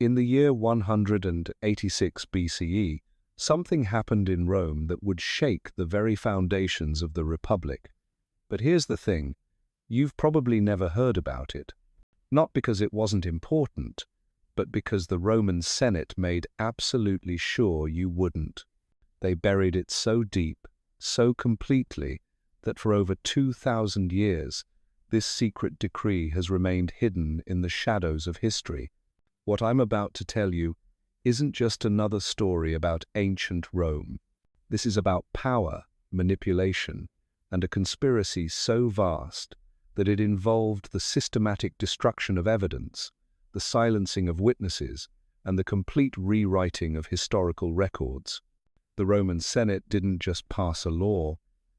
In the year 186 BCE, something happened in Rome that would shake the very foundations of the Republic. But here's the thing, you've probably never heard about it. Not because it wasn't important, but because the Roman Senate made absolutely sure you wouldn't. They buried it so deep, so completely, that for over 2,000 years, this secret decree has remained hidden in the shadows of history. What I'm about to tell you isn't just another story about ancient Rome. This is about power, manipulation, and a conspiracy so vast that it involved the systematic destruction of evidence, the silencing of witnesses, and the complete rewriting of historical records. The Roman Senate didn't just pass a law,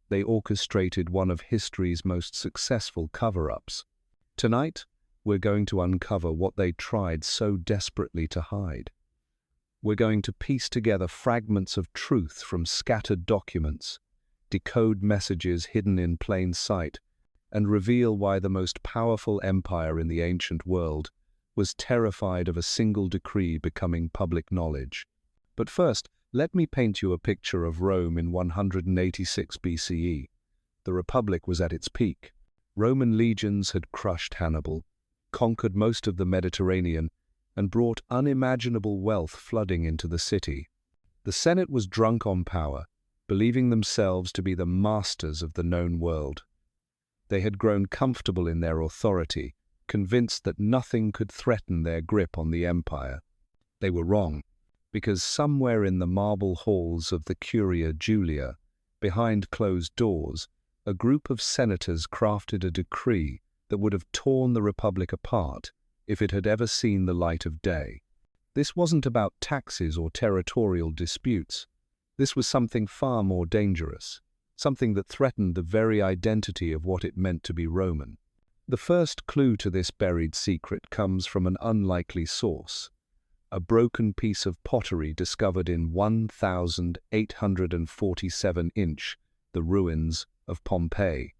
they orchestrated one of history's most successful cover-ups. Tonight, we're going to uncover what they tried so desperately to hide. We're going to piece together fragments of truth from scattered documents, decode messages hidden in plain sight, and reveal why the most powerful empire in the ancient world was terrified of a single decree becoming public knowledge. But first, let me paint you a picture of Rome in 186 BCE. The Republic was at its peak. Roman legions had crushed Hannibal, conquered most of the Mediterranean, and brought unimaginable wealth flooding into the city. The Senate was drunk on power, believing themselves to be the masters of the known world. They had grown comfortable in their authority, convinced that nothing could threaten their grip on the empire. They were wrong, because somewhere in the marble halls of the Curia Julia, behind closed doors, a group of senators crafted a decree that would have torn the Republic apart if it had ever seen the light of day. This wasn't about taxes or territorial disputes. This was something far more dangerous, something that threatened the very identity of what it meant to be Roman. The first clue to this buried secret comes from an unlikely source, a broken piece of pottery discovered in 1847 inch, the ruins of Pompeii.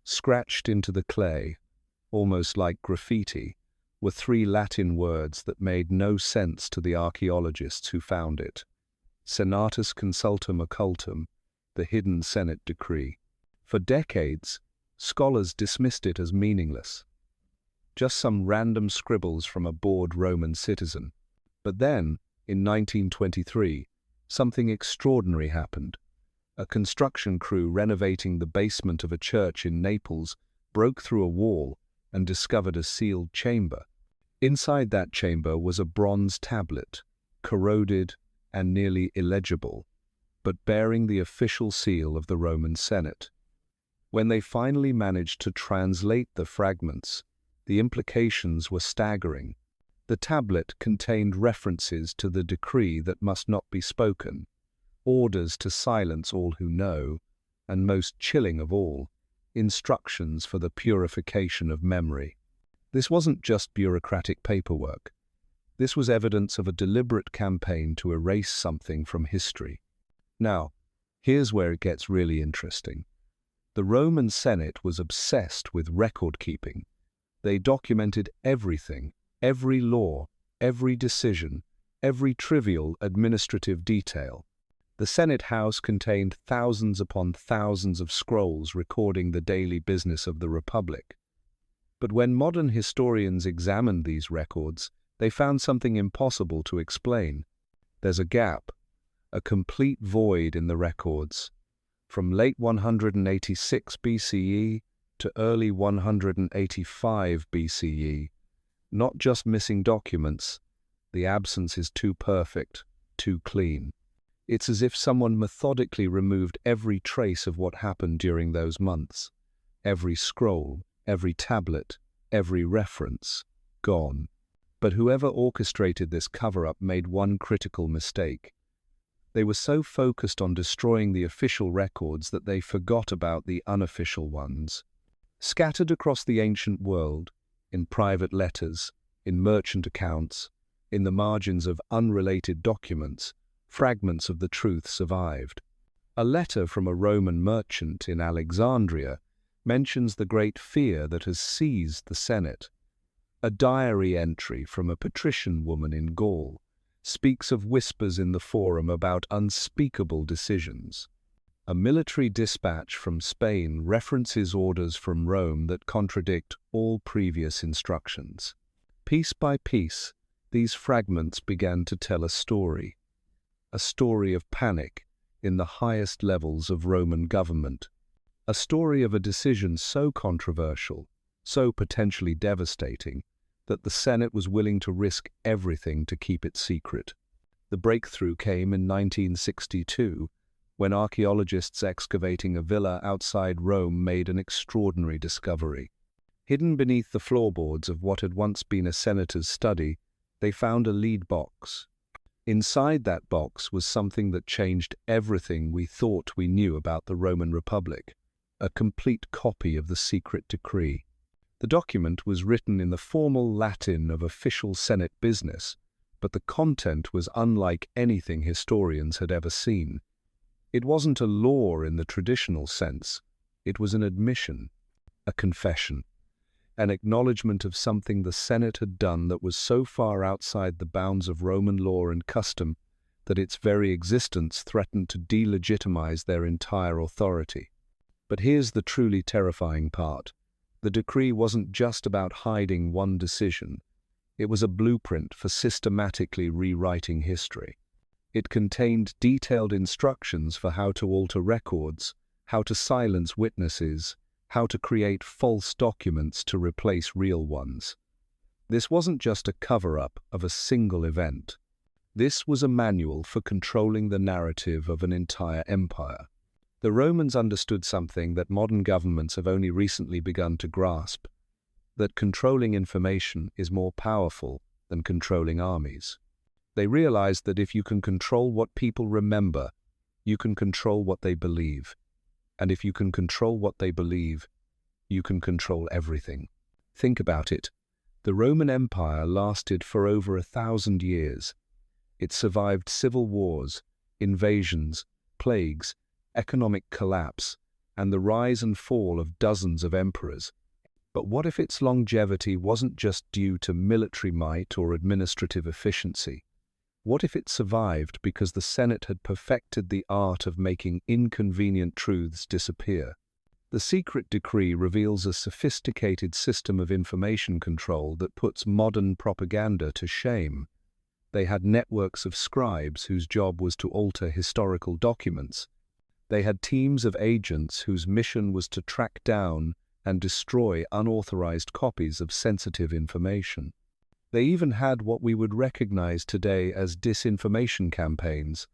Scratched into the clay, almost like graffiti, were 3 Latin words that made no sense to the archaeologists who found it. Senatus consultum occultum, the hidden Senate decree. For decades, scholars dismissed it as meaningless, just some random scribbles from a bored Roman citizen. But then, in 1923, something extraordinary happened. A construction crew renovating the basement of a church in Naples broke through a wall and discovered a sealed chamber. Inside that chamber was a bronze tablet, corroded and nearly illegible, but bearing the official seal of the Roman Senate. When they finally managed to translate the fragments, the implications were staggering. The tablet contained references to the decree that must not be spoken, orders to silence all who know, and most chilling of all, instructions for the purification of memory. This wasn't just bureaucratic paperwork. This was evidence of a deliberate campaign to erase something from history. Now, here's where it gets really interesting. The Roman Senate was obsessed with record-keeping. They documented everything, every law, every decision, every trivial administrative detail. The Senate House contained thousands upon thousands of scrolls recording the daily business of the Republic. But when modern historians examined these records, they found something impossible to explain. There's a gap, a complete void in the records. From late 186 BCE to early 185 BCE, not just missing documents, the absence is too perfect, too clean. It's as if someone methodically removed every trace of what happened during those months. Every scroll, every tablet, every reference, gone. But whoever orchestrated this cover-up made one critical mistake. They were so focused on destroying the official records that they forgot about the unofficial ones. Scattered across the ancient world, in private letters, in merchant accounts, in the margins of unrelated documents, fragments of the truth survived. A letter from a Roman merchant in Alexandria mentions the great fear that has seized the Senate. A diary entry from a patrician woman in Gaul speaks of whispers in the forum about unspeakable decisions. A military dispatch from Spain references orders from Rome that contradict all previous instructions. Piece by piece, these fragments began to tell a story of panic in the highest levels of Roman government, a story of a decision so controversial, so potentially devastating, that the Senate was willing to risk everything to keep it secret. The breakthrough came in 1962, when archaeologists excavating a villa outside Rome made an extraordinary discovery. Hidden beneath the floorboards of what had once been a senator's study, they found a lead box. Inside that box was something that changed everything we thought we knew about the Roman Republic, a complete copy of the secret decree. The document was written in the formal Latin of official Senate business, but the content was unlike anything historians had ever seen. It wasn't a law in the traditional sense. It was an admission, a confession, an acknowledgement of something the Senate had done that was so far outside the bounds of Roman law and custom that its very existence threatened to delegitimize their entire authority. But here's the truly terrifying part. The decree wasn't just about hiding one decision. It was a blueprint for systematically rewriting history. It contained detailed instructions for how to alter records, how to silence witnesses, how to create false documents to replace real ones. This wasn't just a cover-up of a single event. This was a manual for controlling the narrative of an entire empire. The Romans understood something that modern governments have only recently begun to grasp, that controlling information is more powerful than controlling armies. They realized that if you can control what people remember, you can control what they believe. And if you can control what they believe, you can control everything. Think about it. The Roman Empire lasted for over 1,000 years. It survived civil wars, invasions, plagues, economic collapse, and the rise and fall of dozens of emperors. But what if its longevity wasn't just due to military might or administrative efficiency? What if it survived because the Senate had perfected the art of making inconvenient truths disappear? The secret decree reveals a sophisticated system of information control that puts modern propaganda to shame. They had networks of scribes whose job was to alter historical documents. They had teams of agents whose mission was to track down and destroy unauthorized copies of sensitive information. They even had what we would recognize today as disinformation campaigns,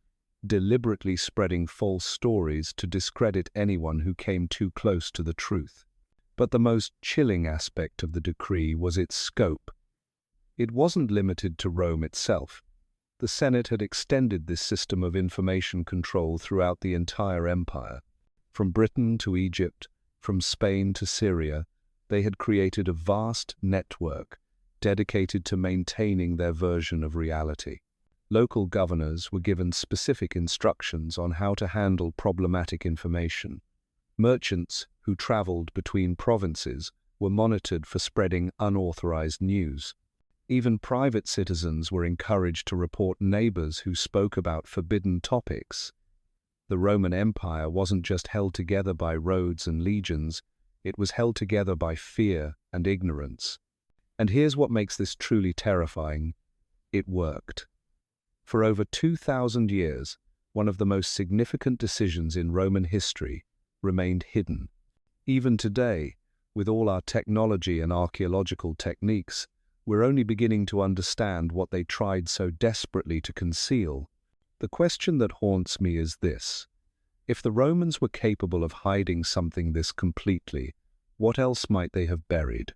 deliberately spreading false stories to discredit anyone who came too close to the truth. But the most chilling aspect of the decree was its scope. It wasn't limited to Rome itself. The Senate had extended this system of information control throughout the entire empire. From Britain to Egypt, from Spain to Syria, they had created a vast network dedicated to maintaining their version of reality. Local governors were given specific instructions on how to handle problematic information. Merchants who traveled between provinces were monitored for spreading unauthorized news. Even private citizens were encouraged to report neighbors who spoke about forbidden topics. The Roman Empire wasn't just held together by roads and legions, it was held together by fear and ignorance. And here's what makes this truly terrifying. It worked. For over 2,000 years, one of the most significant decisions in Roman history remained hidden. Even today, with all our technology and archaeological techniques, we're only beginning to understand what they tried so desperately to conceal. The question that haunts me is this: if the Romans were capable of hiding something this completely, what else might they have buried?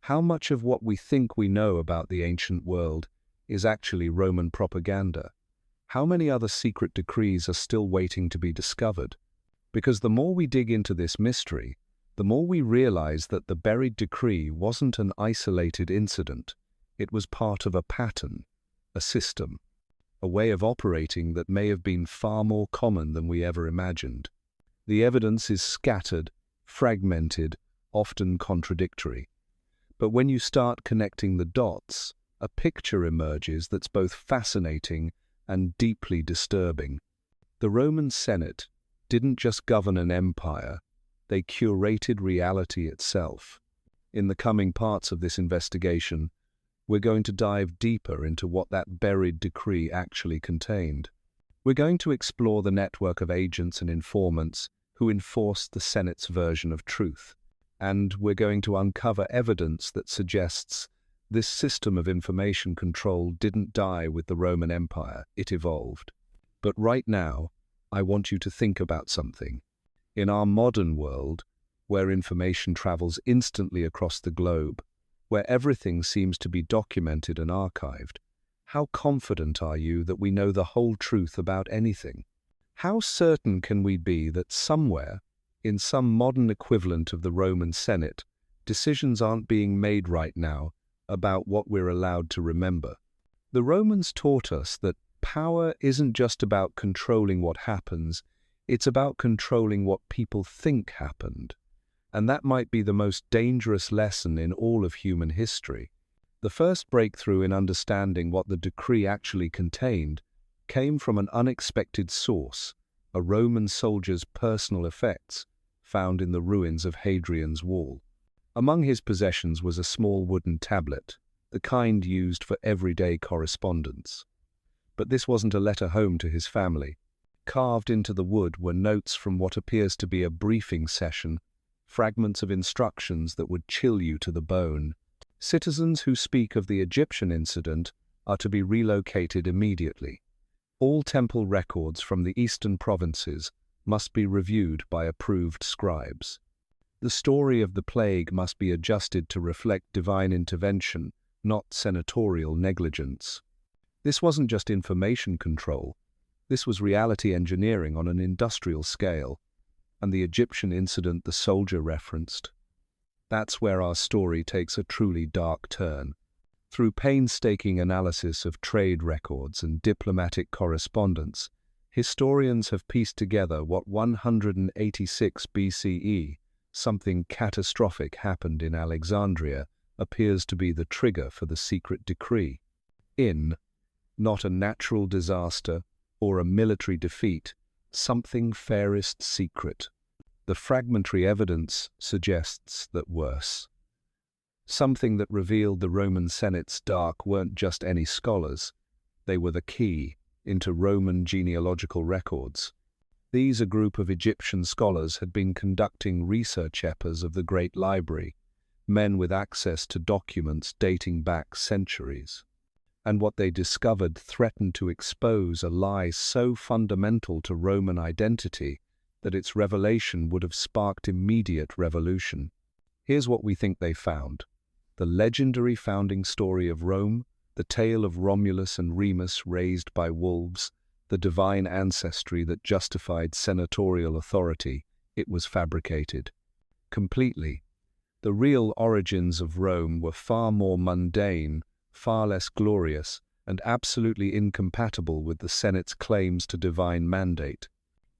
How much of what we think we know about the ancient world is actually Roman propaganda? How many other secret decrees are still waiting to be discovered? Because the more we dig into this mystery, the more we realize that the buried decree wasn't an isolated incident. It was part of a pattern, a system, a way of operating that may have been far more common than we ever imagined. The evidence is scattered, fragmented, often contradictory. But when you start connecting the dots, a picture emerges that's both fascinating and deeply disturbing. The Roman Senate didn't just govern an empire, they curated reality itself. In the coming parts of this investigation, we're going to dive deeper into what that buried decree actually contained. We're going to explore the network of agents and informants who enforced the Senate's version of truth. And we're going to uncover evidence that suggests this system of information control didn't die with the Roman Empire, it evolved. But right now, I want you to think about something. In our modern world, where information travels instantly across the globe, where everything seems to be documented and archived, how confident are you that we know the whole truth about anything? How certain can we be that somewhere, in some modern equivalent of the Roman Senate, decisions aren't being made right now about what we're allowed to remember? The Romans taught us that power isn't just about controlling what happens, it's about controlling what people think happened. And that might be the most dangerous lesson in all of human history. The first breakthrough in understanding what the decree actually contained came from an unexpected source, a Roman soldier's personal effects, found in the ruins of Hadrian's Wall. Among his possessions was a small wooden tablet, the kind used for everyday correspondence. But this wasn't a letter home to his family. Carved into the wood were notes from what appears to be a briefing session, fragments of instructions that would chill you to the bone. Citizens who speak of the Egyptian incident are to be relocated immediately. All temple records from the eastern provinces must be reviewed by approved scribes. The story of the plague must be adjusted to reflect divine intervention, not senatorial negligence. This wasn't just information control. This was reality engineering on an industrial scale, and the Egyptian incident the soldier referenced. That's where our story takes a truly dark turn. Through painstaking analysis of trade records and diplomatic correspondence, historians have pieced together what 186 BCE, something catastrophic happened in Alexandria, appears to be the trigger for the secret decree. Not a natural disaster or a military defeat, something fairest secret. The fragmentary evidence suggests that worse. Something that revealed the Roman Senate's dark weren't just any scholars, they were the key into Roman genealogical records. These, a group of Egyptian scholars, had been conducting research epochs of the Great Library, men with access to documents dating back centuries. And what they discovered threatened to expose a lie so fundamental to Roman identity that its revelation would have sparked immediate revolution. Here's what we think they found. The legendary founding story of Rome, the tale of Romulus and Remus raised by wolves, the divine ancestry that justified senatorial authority, it was fabricated. Completely. The real origins of Rome were far more mundane, far less glorious, and absolutely incompatible with the Senate's claims to divine mandate.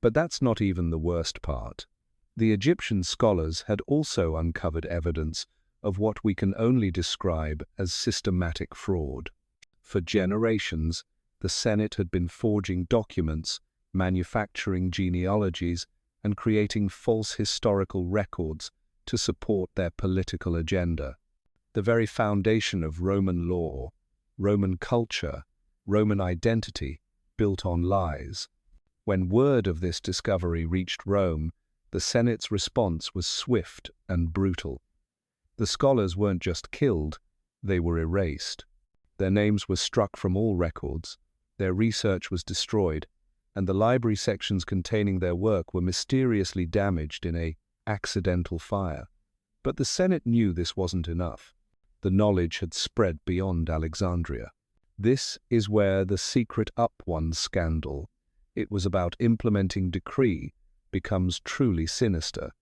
But that's not even the worst part. The Egyptian scholars had also uncovered evidence of what we can only describe as systematic fraud. For generations, the Senate had been forging documents, manufacturing genealogies, and creating false historical records to support their political agenda. The very foundation of Roman law, Roman culture, Roman identity, built on lies. When word of this discovery reached Rome, the Senate's response was swift and brutal. The scholars weren't just killed, they were erased. Their names were struck from all records, their research was destroyed, and the library sections containing their work were mysteriously damaged in an accidental fire. But the Senate knew this wasn't enough. The knowledge had spread beyond Alexandria. This is where the secret Up One scandal, it was about implementing decree, becomes truly sinister.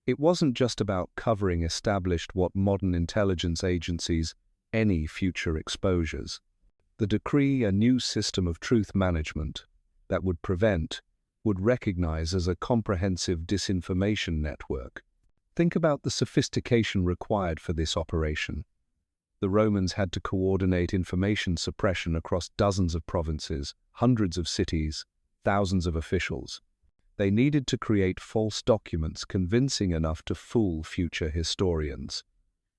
It wasn't just about covering established what modern intelligence agencies any future exposures. The decree, a new system of truth management that would recognize as a comprehensive disinformation network. Think about the sophistication required for this operation. The Romans had to coordinate information suppression across dozens of provinces, hundreds of cities, thousands of officials. They needed to create false documents convincing enough to fool future historians.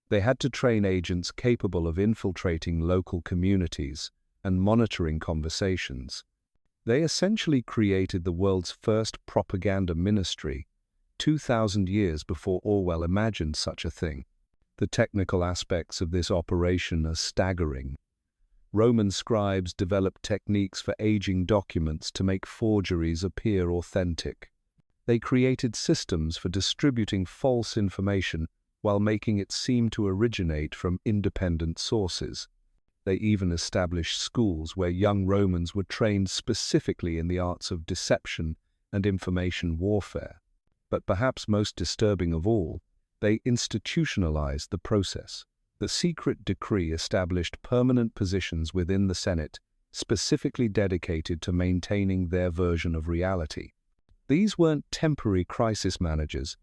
They had to train agents capable of infiltrating local communities and monitoring conversations. They essentially created the world's first propaganda ministry, 2,000 years before Orwell imagined such a thing. The technical aspects of this operation are staggering. Roman scribes developed techniques for aging documents to make forgeries appear authentic. They created systems for distributing false information while making it seem to originate from independent sources. They even established schools where young Romans were trained specifically in the arts of deception and information warfare. But perhaps most disturbing of all, they institutionalized the process. The secret decree established permanent positions within the Senate, specifically dedicated to maintaining their version of reality. These weren't temporary crisis managers.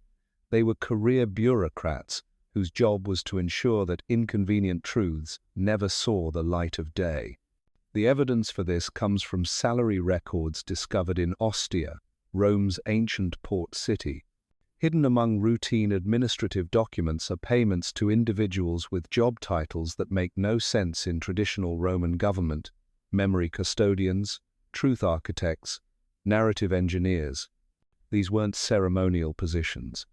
They were career bureaucrats whose job was to ensure that inconvenient truths never saw the light of day. The evidence for this comes from salary records discovered in Ostia, Rome's ancient port city. Hidden among routine administrative documents are payments to individuals with job titles that make no sense in traditional Roman government: memory custodians, truth architects, narrative engineers. These weren't ceremonial positions.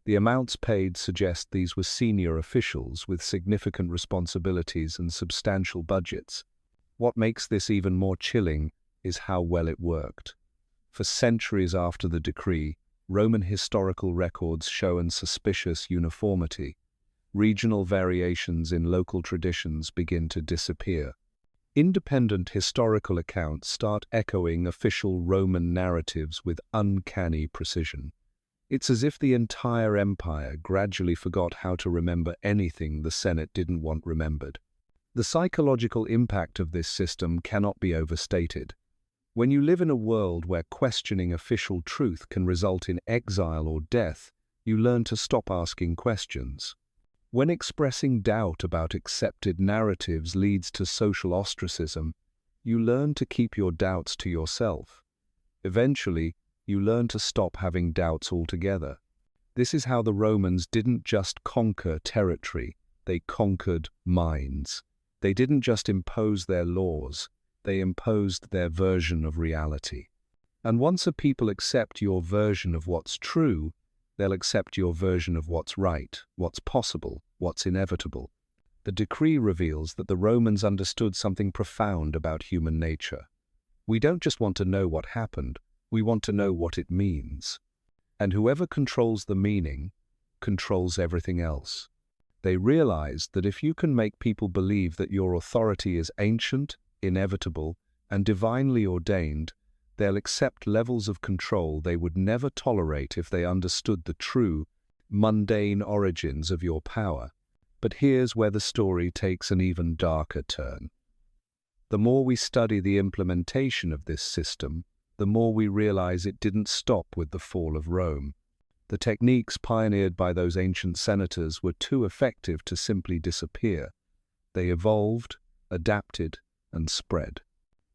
The amounts paid suggest these were senior officials with significant responsibilities and substantial budgets. What makes this even more chilling is how well it worked. For centuries after the decree, Roman historical records show an suspicious uniformity. Regional variations in local traditions begin to disappear. Independent historical accounts start echoing official Roman narratives with uncanny precision. It's as if the entire empire gradually forgot how to remember anything the Senate didn't want remembered. The psychological impact of this system cannot be overstated. When you live in a world where questioning official truth can result in exile or death, you learn to stop asking questions. When expressing doubt about accepted narratives leads to social ostracism, you learn to keep your doubts to yourself. Eventually, you learn to stop having doubts altogether. This is how the Romans didn't just conquer territory, they conquered minds. They didn't just impose their laws, they imposed their version of reality. And once a people accept your version of what's true, they'll accept your version of what's right, what's possible, what's inevitable. The decree reveals that the Romans understood something profound about human nature. We don't just want to know what happened, we want to know what it means. And whoever controls the meaning, controls everything else. They realized that if you can make people believe that your authority is ancient, inevitable, and divinely ordained, they'll accept levels of control they would never tolerate if they understood the true, mundane origins of your power. But here's where the story takes an even darker turn. The more we study the implementation of this system, the more we realize it didn't stop with the fall of Rome. The techniques pioneered by those ancient senators were too effective to simply disappear. They evolved, adapted, and spread.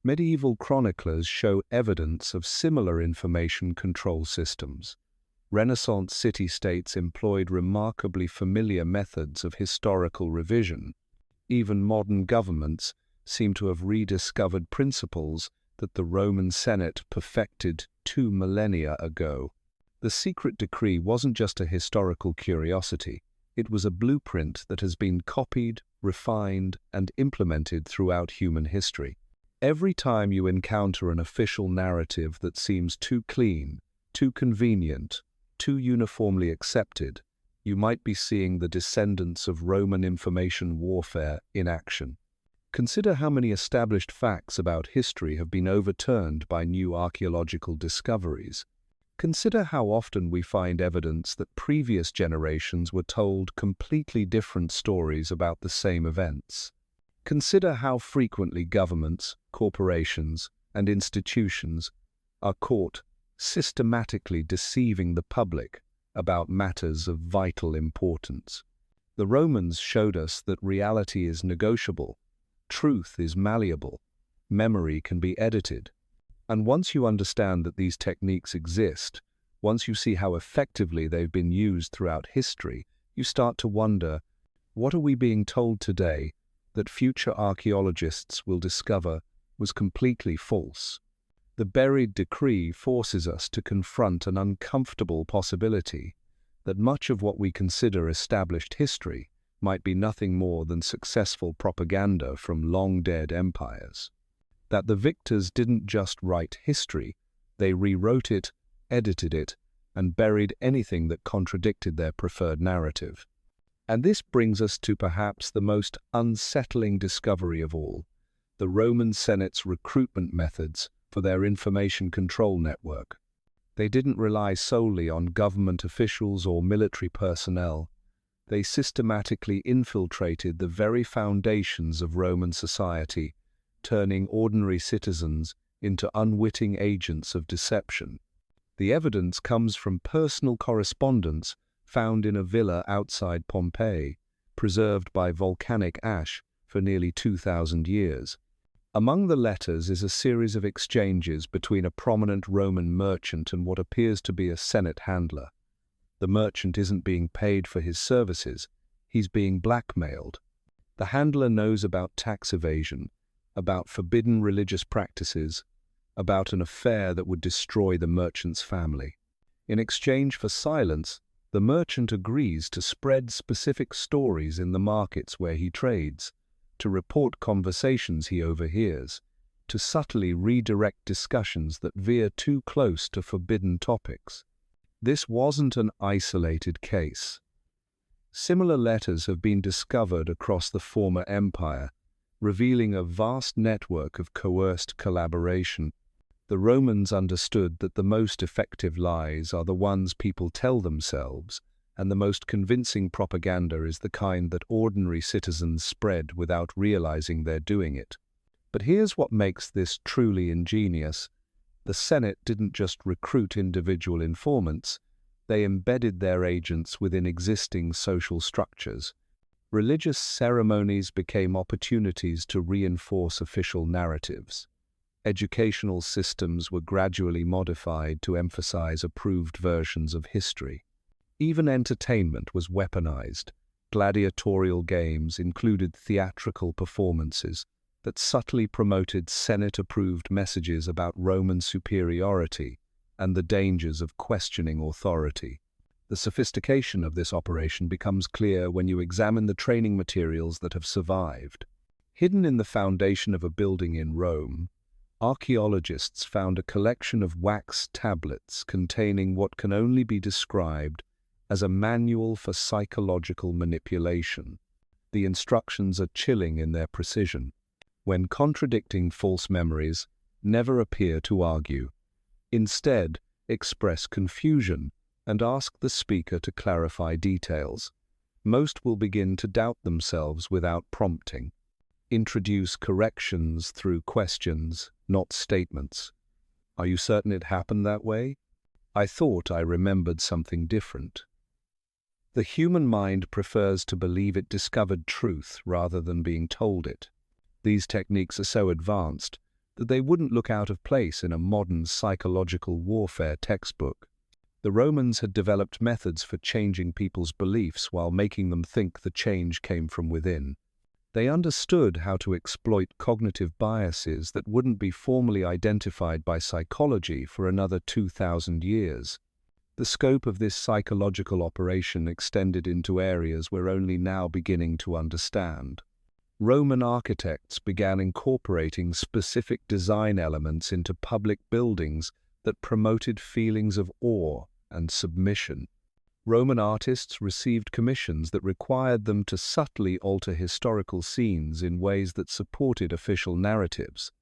Medieval chroniclers show evidence of similar information control systems. Renaissance city-states employed remarkably familiar methods of historical revision. Even modern governments seem to have rediscovered principles that the Roman Senate perfected 2 millennia ago. The secret decree wasn't just a historical curiosity. It was a blueprint that has been copied, refined, and implemented throughout human history. Every time you encounter an official narrative that seems too clean, too convenient, too uniformly accepted, you might be seeing the descendants of Roman information warfare in action. Consider how many established facts about history have been overturned by new archaeological discoveries. Consider how often we find evidence that previous generations were told completely different stories about the same events. Consider how frequently governments, corporations, and institutions are caught systematically deceiving the public about matters of vital importance. The Romans showed us that reality is negotiable, truth is malleable, memory can be edited. And once you understand that these techniques exist, once you see how effectively they've been used throughout history, you start to wonder, what are we being told today that future archaeologists will discover was completely false? The buried decree forces us to confront an uncomfortable possibility that much of what we consider established history might be nothing more than successful propaganda from long-dead empires. That the victors didn't just write history, they rewrote it, edited it, and buried anything that contradicted their preferred narrative. And this brings us to perhaps the most unsettling discovery of all, the Roman Senate's recruitment methods for their information control network. They didn't rely solely on government officials or military personnel. They systematically infiltrated the very foundations of Roman society, turning ordinary citizens into unwitting agents of deception. The evidence comes from personal correspondence found in a villa outside Pompeii, preserved by volcanic ash for nearly 2,000 years. Among the letters is a series of exchanges between a prominent Roman merchant and what appears to be a Senate handler. The merchant isn't being paid for his services, he's being blackmailed. The handler knows about tax evasion, about forbidden religious practices, about an affair that would destroy the merchant's family. In exchange for silence, the merchant agrees to spread specific stories in the markets where he trades, to report conversations he overhears, to subtly redirect discussions that veer too close to forbidden topics. This wasn't an isolated case. Similar letters have been discovered across the former empire, revealing a vast network of coerced collaboration. The Romans understood that the most effective lies are the ones people tell themselves, and the most convincing propaganda is the kind that ordinary citizens spread without realizing they're doing it. But here's what makes this truly ingenious. The Senate didn't just recruit individual informants, they embedded their agents within existing social structures. Religious ceremonies became opportunities to reinforce official narratives. Educational systems were gradually modified to emphasize approved versions of history. Even entertainment was weaponized. Gladiatorial games included theatrical performances that subtly promoted Senate-approved messages about Roman superiority and the dangers of questioning authority. The sophistication of this operation becomes clear when you examine the training materials that have survived. Hidden in the foundation of a building in Rome, archaeologists found a collection of wax tablets containing what can only be described as a manual for psychological manipulation. The instructions are chilling in their precision. When contradicting false memories, never appear to argue. Instead, express confusion and ask the speaker to clarify details. Most will begin to doubt themselves without prompting. Introduce corrections through questions, not statements. Are you certain it happened that way? I thought I remembered something different. The human mind prefers to believe it discovered truth rather than being told it. These techniques are so advanced that they wouldn't look out of place in a modern psychological warfare textbook. The Romans had developed methods for changing people's beliefs while making them think the change came from within. They understood how to exploit cognitive biases that wouldn't be formally identified by psychology for another 2,000 years. The scope of this psychological operation extended into areas we're only now beginning to understand. Roman architects began incorporating specific design elements into public buildings that promoted feelings of awe and submission. Roman artists received commissions that required them to subtly alter historical scenes in ways that supported official narratives.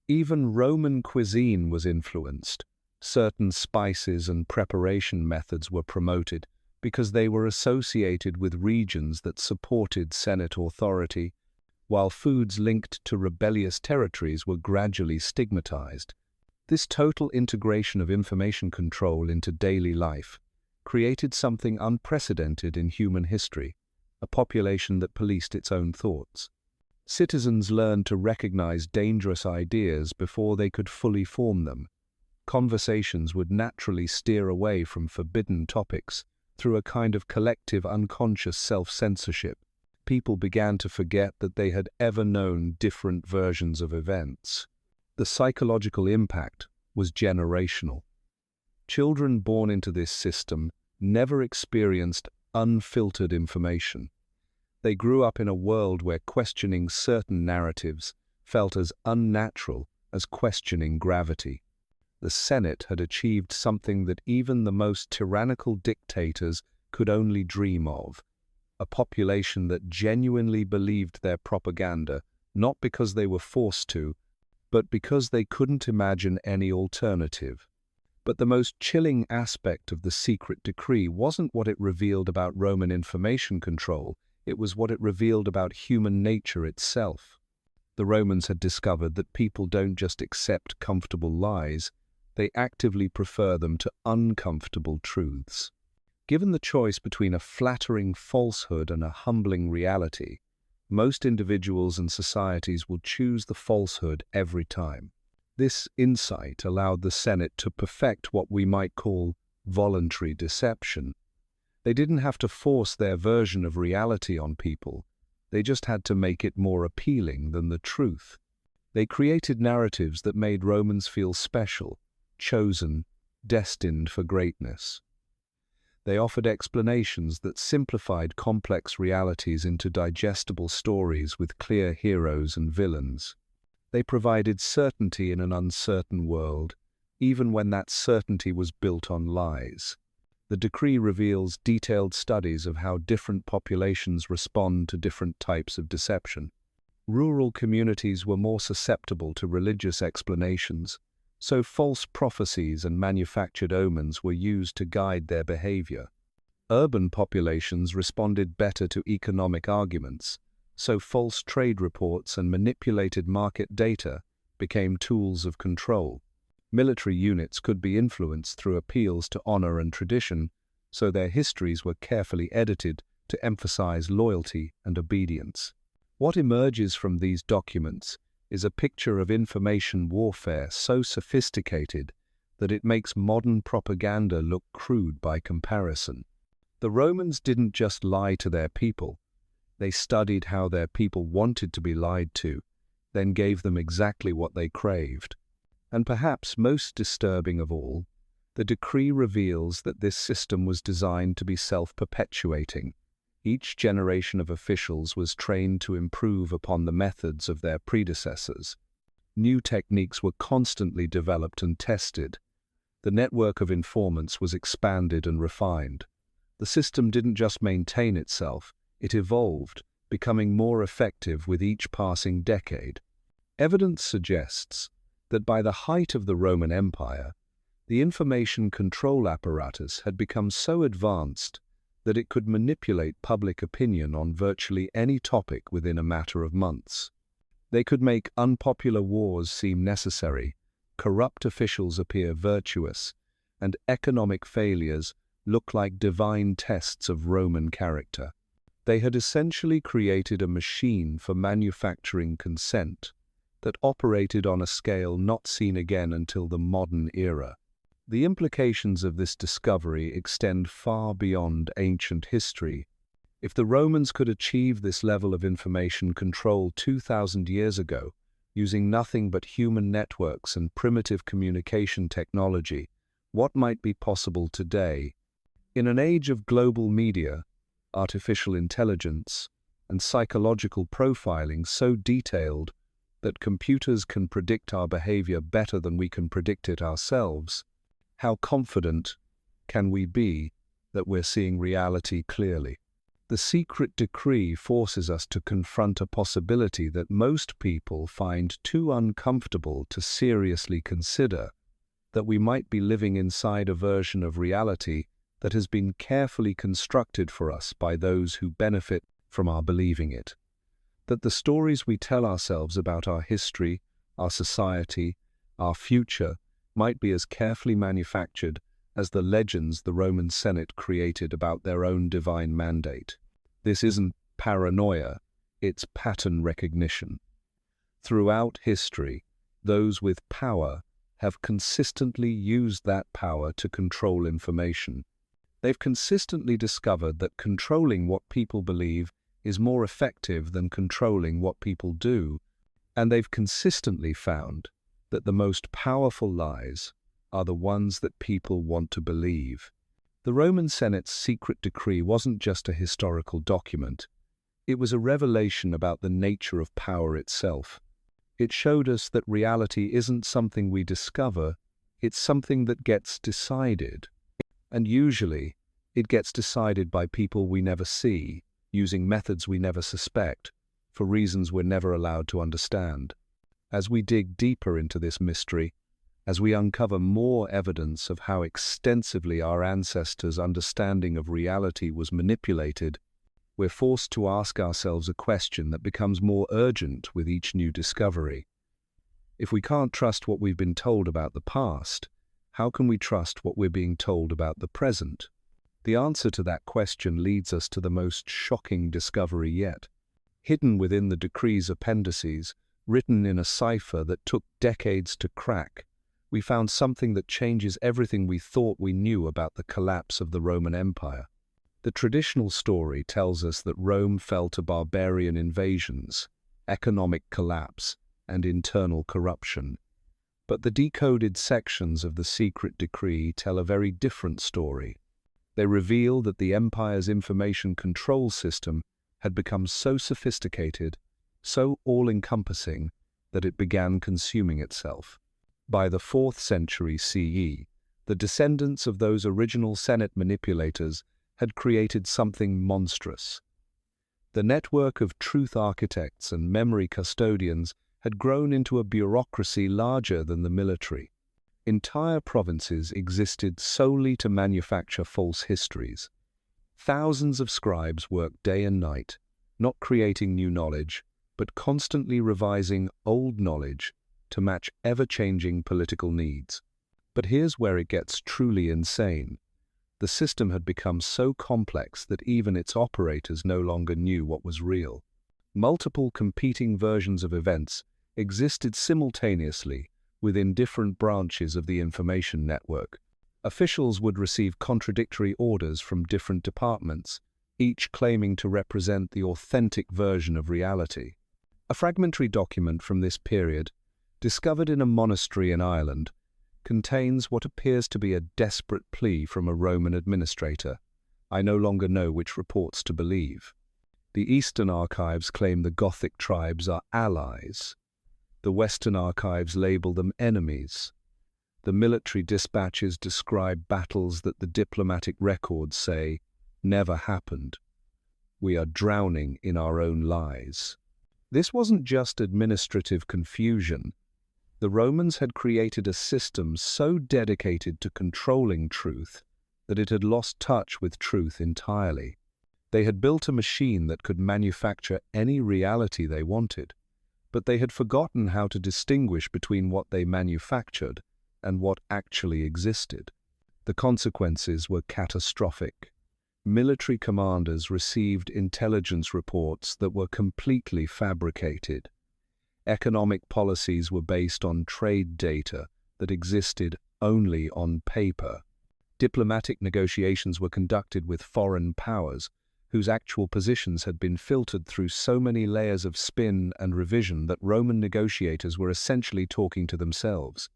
Even Roman cuisine was influenced. Certain spices and preparation methods were promoted because they were associated with regions that supported Senate authority, while foods linked to rebellious territories were gradually stigmatized. This total integration of information control into daily life created something unprecedented in human history, a population that policed its own thoughts. Citizens learned to recognize dangerous ideas before they could fully form them. Conversations would naturally steer away from forbidden topics through a kind of collective unconscious self-censorship. People began to forget that they had ever known different versions of events. The psychological impact was generational. Children born into this system never experienced unfiltered information. They grew up in a world where questioning certain narratives felt as unnatural as questioning gravity. The Senate had achieved something that even the most tyrannical dictators could only dream of: a population that genuinely believed their propaganda, not because they were forced to, but because they couldn't imagine any alternative. But the most chilling aspect of the secret decree wasn't what it revealed about Roman information control, it was what it revealed about human nature itself. The Romans had discovered that people don't just accept comfortable lies, they actively prefer them to uncomfortable truths. Given the choice between a flattering falsehood and a humbling reality, most individuals and societies will choose the falsehood every time. This insight allowed the Senate to perfect what we might call voluntary deception. They didn't have to force their version of reality on people, they just had to make it more appealing than the truth. They created narratives that made Romans feel special, chosen, destined for greatness. They offered explanations that simplified complex realities into digestible stories with clear heroes and villains. They provided certainty in an uncertain world, even when that certainty was built on lies. The decree reveals detailed studies of how different populations respond to different types of deception. Rural communities were more susceptible to religious explanations, so false prophecies and manufactured omens were used to guide their behavior. Urban populations responded better to economic arguments, so false trade reports and manipulated market data became tools of control. Military units could be influenced through appeals to honor and tradition, so their histories were carefully edited to emphasize loyalty and obedience. What emerges from these documents is a picture of information warfare so sophisticated that it makes modern propaganda look crude by comparison. The Romans didn't just lie to their people, they studied how their people wanted to be lied to, then gave them exactly what they craved. And perhaps most disturbing of all, the decree reveals that this system was designed to be self-perpetuating. Each generation of officials was trained to improve upon the methods of their predecessors. New techniques were constantly developed and tested. The network of informants was expanded and refined. The system didn't just maintain itself, it evolved, becoming more effective with each passing decade. Evidence suggests that by the height of the Roman Empire, the information control apparatus had become so advanced that it could manipulate public opinion on virtually any topic within a matter of months. They could make unpopular wars seem necessary, corrupt officials appear virtuous, and economic failures look like divine tests of Roman character. They had essentially created a machine for manufacturing consent that operated on a scale not seen again until the modern era. The implications of this discovery extend far beyond ancient history. If the Romans could achieve this level of information control 2,000 years ago, using nothing but human networks and primitive communication technology, what might be possible today? In an age of global media, artificial intelligence, and psychological profiling so detailed that computers can predict our behavior better than we can predict it ourselves, how confident can we be that we're seeing reality clearly? The secret decree forces us to confront a possibility that most people find too uncomfortable to seriously consider, that we might be living inside a version of reality that has been carefully constructed for us by those who benefit from our believing it. That the stories we tell ourselves about our history, our society, our future, might be as carefully manufactured as the legends the Roman Senate created about their own divine mandate. This isn't paranoia, it's pattern recognition. Throughout history, those with power have consistently used that power to control information. They've consistently discovered that controlling what people believe is more effective than controlling what people do, and they've consistently found that the most powerful lies are the ones that people want to believe. The Roman Senate's secret decree wasn't just a historical document. It was a revelation about the nature of power itself. It showed us that reality isn't something we discover, it's something that gets decided. And usually, it gets decided by people we never see, using methods we never suspect, for reasons we're never allowed to understand. As we dig deeper into this mystery, as we uncover more evidence of how extensively our ancestors' understanding of reality was manipulated, we're forced to ask ourselves a question that becomes more urgent with each new discovery. If we can't trust what we've been told about the past, how can we trust what we're being told about the present? The answer to that question leads us to the most shocking discovery yet. Hidden within the decree's appendices, written in a cipher that took decades to crack, we found something that changes everything we thought we knew about the collapse of the Roman Empire. The traditional story tells us that Rome fell to barbarian invasions, economic collapse, and internal corruption. But the decoded sections of the secret decree tell a very different story. They reveal that the empire's information control system had become so sophisticated, so all-encompassing, that it began consuming itself. By the 4th century CE, the descendants of those original Senate manipulators had created something monstrous. The network of truth architects and memory custodians had grown into a bureaucracy larger than the military. Entire provinces existed solely to manufacture false histories. Thousands of scribes worked day and night, not creating new knowledge, but constantly revising old knowledge to match ever-changing political needs. But here's where it gets truly insane. The system had become so complex that even its operators no longer knew what was real. Multiple competing versions of events existed simultaneously within different branches of the information network. Officials would receive contradictory orders from different departments, each claiming to represent the authentic version of reality. A fragmentary document from this period, discovered in a monastery in Ireland, contains what appears to be a desperate plea from a Roman administrator. I no longer know which reports to believe. The Eastern archives claim the Gothic tribes are allies. The Western archives label them enemies. The military dispatches describe battles that the diplomatic records say never happened. We are drowning in our own lies. This wasn't just administrative confusion. The Romans had created a system so dedicated to controlling truth that it had lost touch with truth entirely. They had built a machine that could manufacture any reality they wanted, but they had forgotten how to distinguish between what they manufactured and what actually existed. The consequences were catastrophic. Military commanders received intelligence reports that were completely fabricated. Economic policies were based on trade data that existed only on paper. Diplomatic negotiations were conducted with foreign powers, whose actual positions had been filtered through so many layers of spin and revision that Roman negotiators were essentially talking to themselves.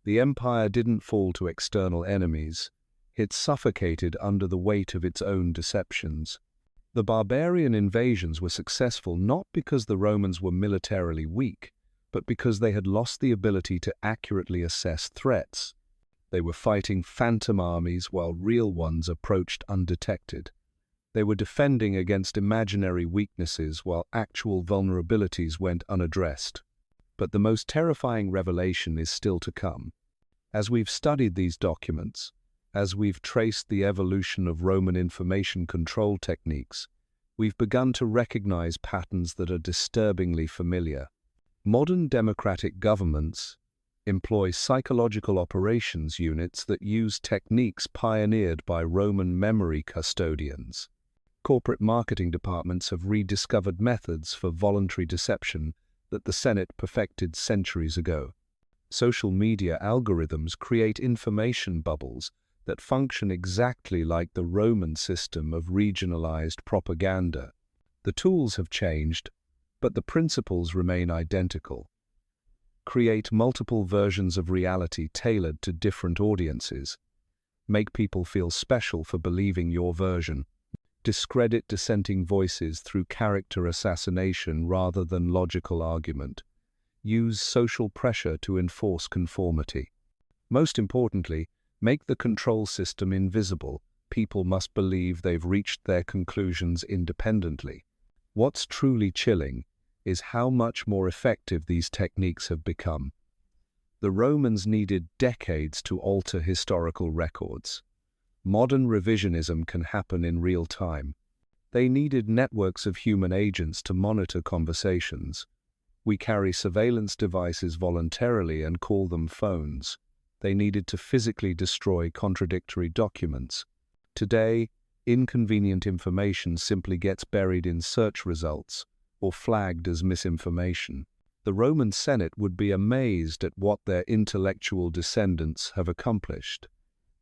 The empire didn't fall to external enemies. It suffocated under the weight of its own deceptions. The barbarian invasions were successful not because the Romans were militarily weak, but because they had lost the ability to accurately assess threats. They were fighting phantom armies while real ones approached undetected. They were defending against imaginary weaknesses while actual vulnerabilities went unaddressed. But the most terrifying revelation is still to come. As we've studied these documents, as we've traced the evolution of Roman information control techniques, we've begun to recognize patterns that are disturbingly familiar. Modern democratic governments, employ psychological operations units that use techniques pioneered by Roman memory custodians. Corporate marketing departments have rediscovered methods for voluntary deception that the Senate perfected centuries ago. Social media algorithms create information bubbles that function exactly like the Roman system of regionalized propaganda. The tools have changed, but the principles remain identical. Create multiple versions of reality tailored to different audiences. Make people feel special for believing your version. Discredit dissenting voices through character assassination rather than logical argument. Use social pressure to enforce conformity. Most importantly, make the control system invisible. People must believe they've reached their conclusions independently. What's truly chilling is how much more effective these techniques have become. The Romans needed decades to alter historical records. Modern revisionism can happen in real time. They needed networks of human agents to monitor conversations. We carry surveillance devices voluntarily and call them phones. They needed to physically destroy contradictory documents. Today, inconvenient information simply gets buried in search results or flagged as misinformation. The Roman Senate would be amazed at what their intellectual descendants have accomplished.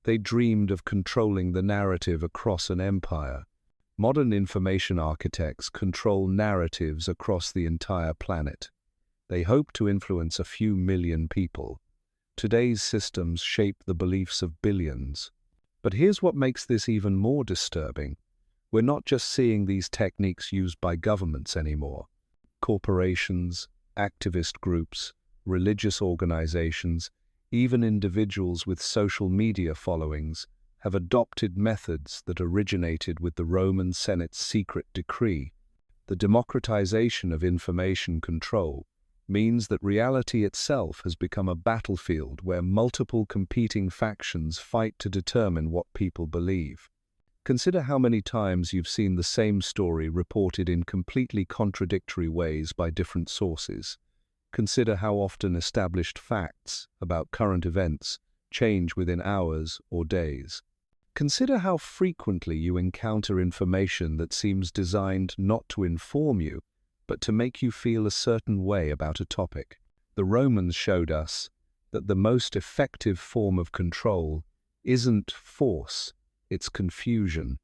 They dreamed of controlling the narrative across an empire. Modern information architects control narratives across the entire planet. They hope to influence a few million people. Today's systems shape the beliefs of billions. But here's what makes this even more disturbing. We're not just seeing these techniques used by governments anymore. Corporations, activist groups, religious organizations, even individuals with social media followings have adopted methods that originated with the Roman Senate's secret decree. The democratization of information control means that reality itself has become a battlefield where multiple competing factions fight to determine what people believe. Consider how many times you've seen the same story reported in completely contradictory ways by different sources. Consider how often established facts about current events change within hours or days. Consider how frequently you encounter information that seems designed not to inform you, but to make you feel a certain way about a topic. The Romans showed us that the most effective form of control isn't force, it's confusion.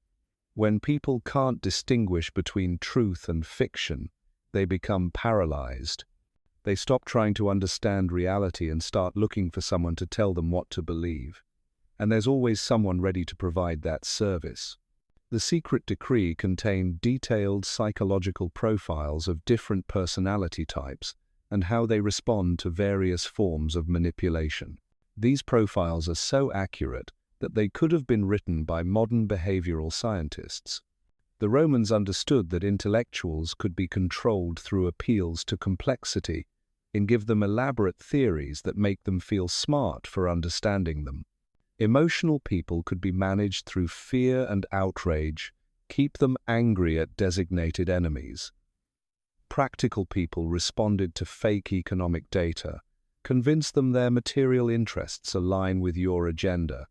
When people can't distinguish between truth and fiction, they become paralyzed. They stop trying to understand reality and start looking for someone to tell them what to believe. And there's always someone ready to provide that service. The secret decree contained detailed psychological profiles of different personality types and how they respond to various forms of manipulation. These profiles are so accurate that they could have been written by modern behavioral scientists. The Romans understood that intellectuals could be controlled through appeals to complexity and give them elaborate theories that make them feel smart for understanding them. Emotional people could be managed through fear and outrage, keep them angry at designated enemies. Practical people responded to fake economic data, convince them their material interests align with your agenda.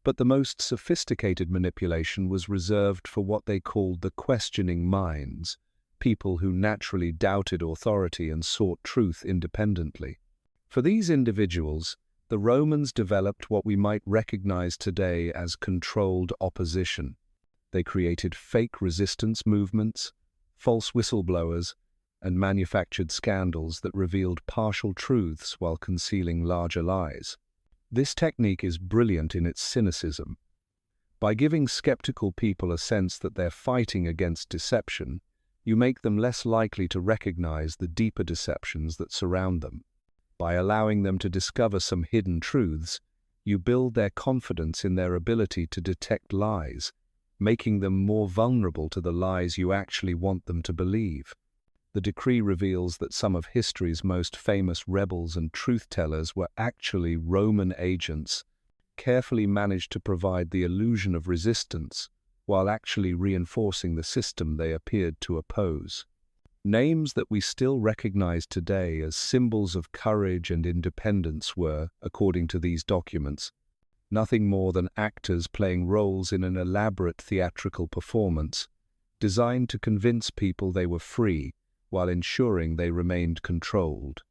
But the most sophisticated manipulation was reserved for what they called the questioning minds, people who naturally doubted authority and sought truth independently. For these individuals, the Romans developed what we might recognize today as controlled opposition. They created fake resistance movements, false whistleblowers, and manufactured scandals that revealed partial truths while concealing larger lies. This technique is brilliant in its cynicism. By giving skeptical people a sense that they're fighting against deception, you make them less likely to recognize the deeper deceptions that surround them. By allowing them to discover some hidden truths, you build their confidence in their ability to detect lies, making them more vulnerable to the lies you actually want them to believe. The decree reveals that some of history's most famous rebels and truth-tellers were actually Roman agents, carefully managed to provide the illusion of resistance while actually reinforcing the system they appeared to oppose. Names that we still recognize today as symbols of courage and independence were, according to these documents, nothing more than actors playing roles in an elaborate theatrical performance, designed to convince people they were free while ensuring they remained controlled.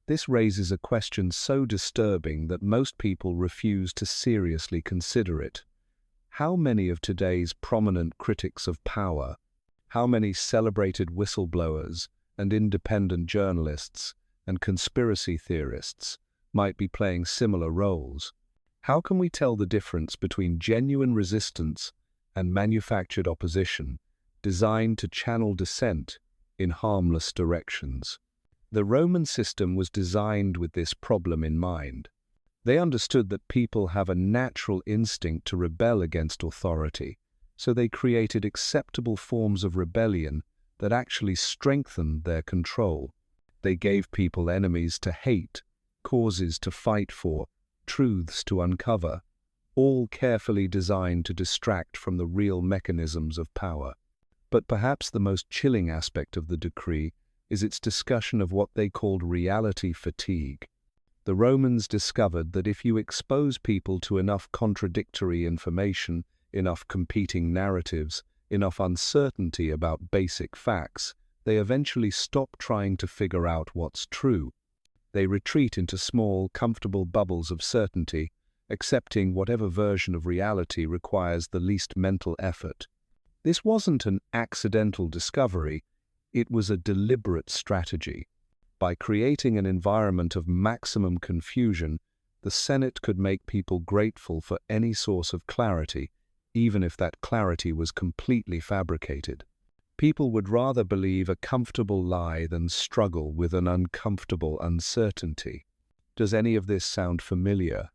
This raises a question so disturbing that most people refuse to seriously consider it. How many of today's prominent critics of power, how many celebrated whistleblowers and independent journalists and conspiracy theorists might be playing similar roles? How can we tell the difference between genuine resistance and manufactured opposition designed to channel dissent in harmless directions? The Roman system was designed with this problem in mind. They understood that people have a natural instinct to rebel against authority, so they created acceptable forms of rebellion that actually strengthened their control. They gave people enemies to hate, causes to fight for, truths to uncover, all carefully designed to distract from the real mechanisms of power. But perhaps the most chilling aspect of the decree is its discussion of what they called reality fatigue. The Romans discovered that if you expose people to enough contradictory information, enough competing narratives, enough uncertainty about basic facts, they eventually stop trying to figure out what's true. They retreat into small, comfortable bubbles of certainty, accepting whatever version of reality requires the least mental effort. This wasn't an accidental discovery. It was a deliberate strategy. By creating an environment of maximum confusion, the Senate could make people grateful for any source of clarity, even if that clarity was completely fabricated. People would rather believe a comfortable lie than struggle with an uncomfortable uncertainty. Does any of this sound familiar?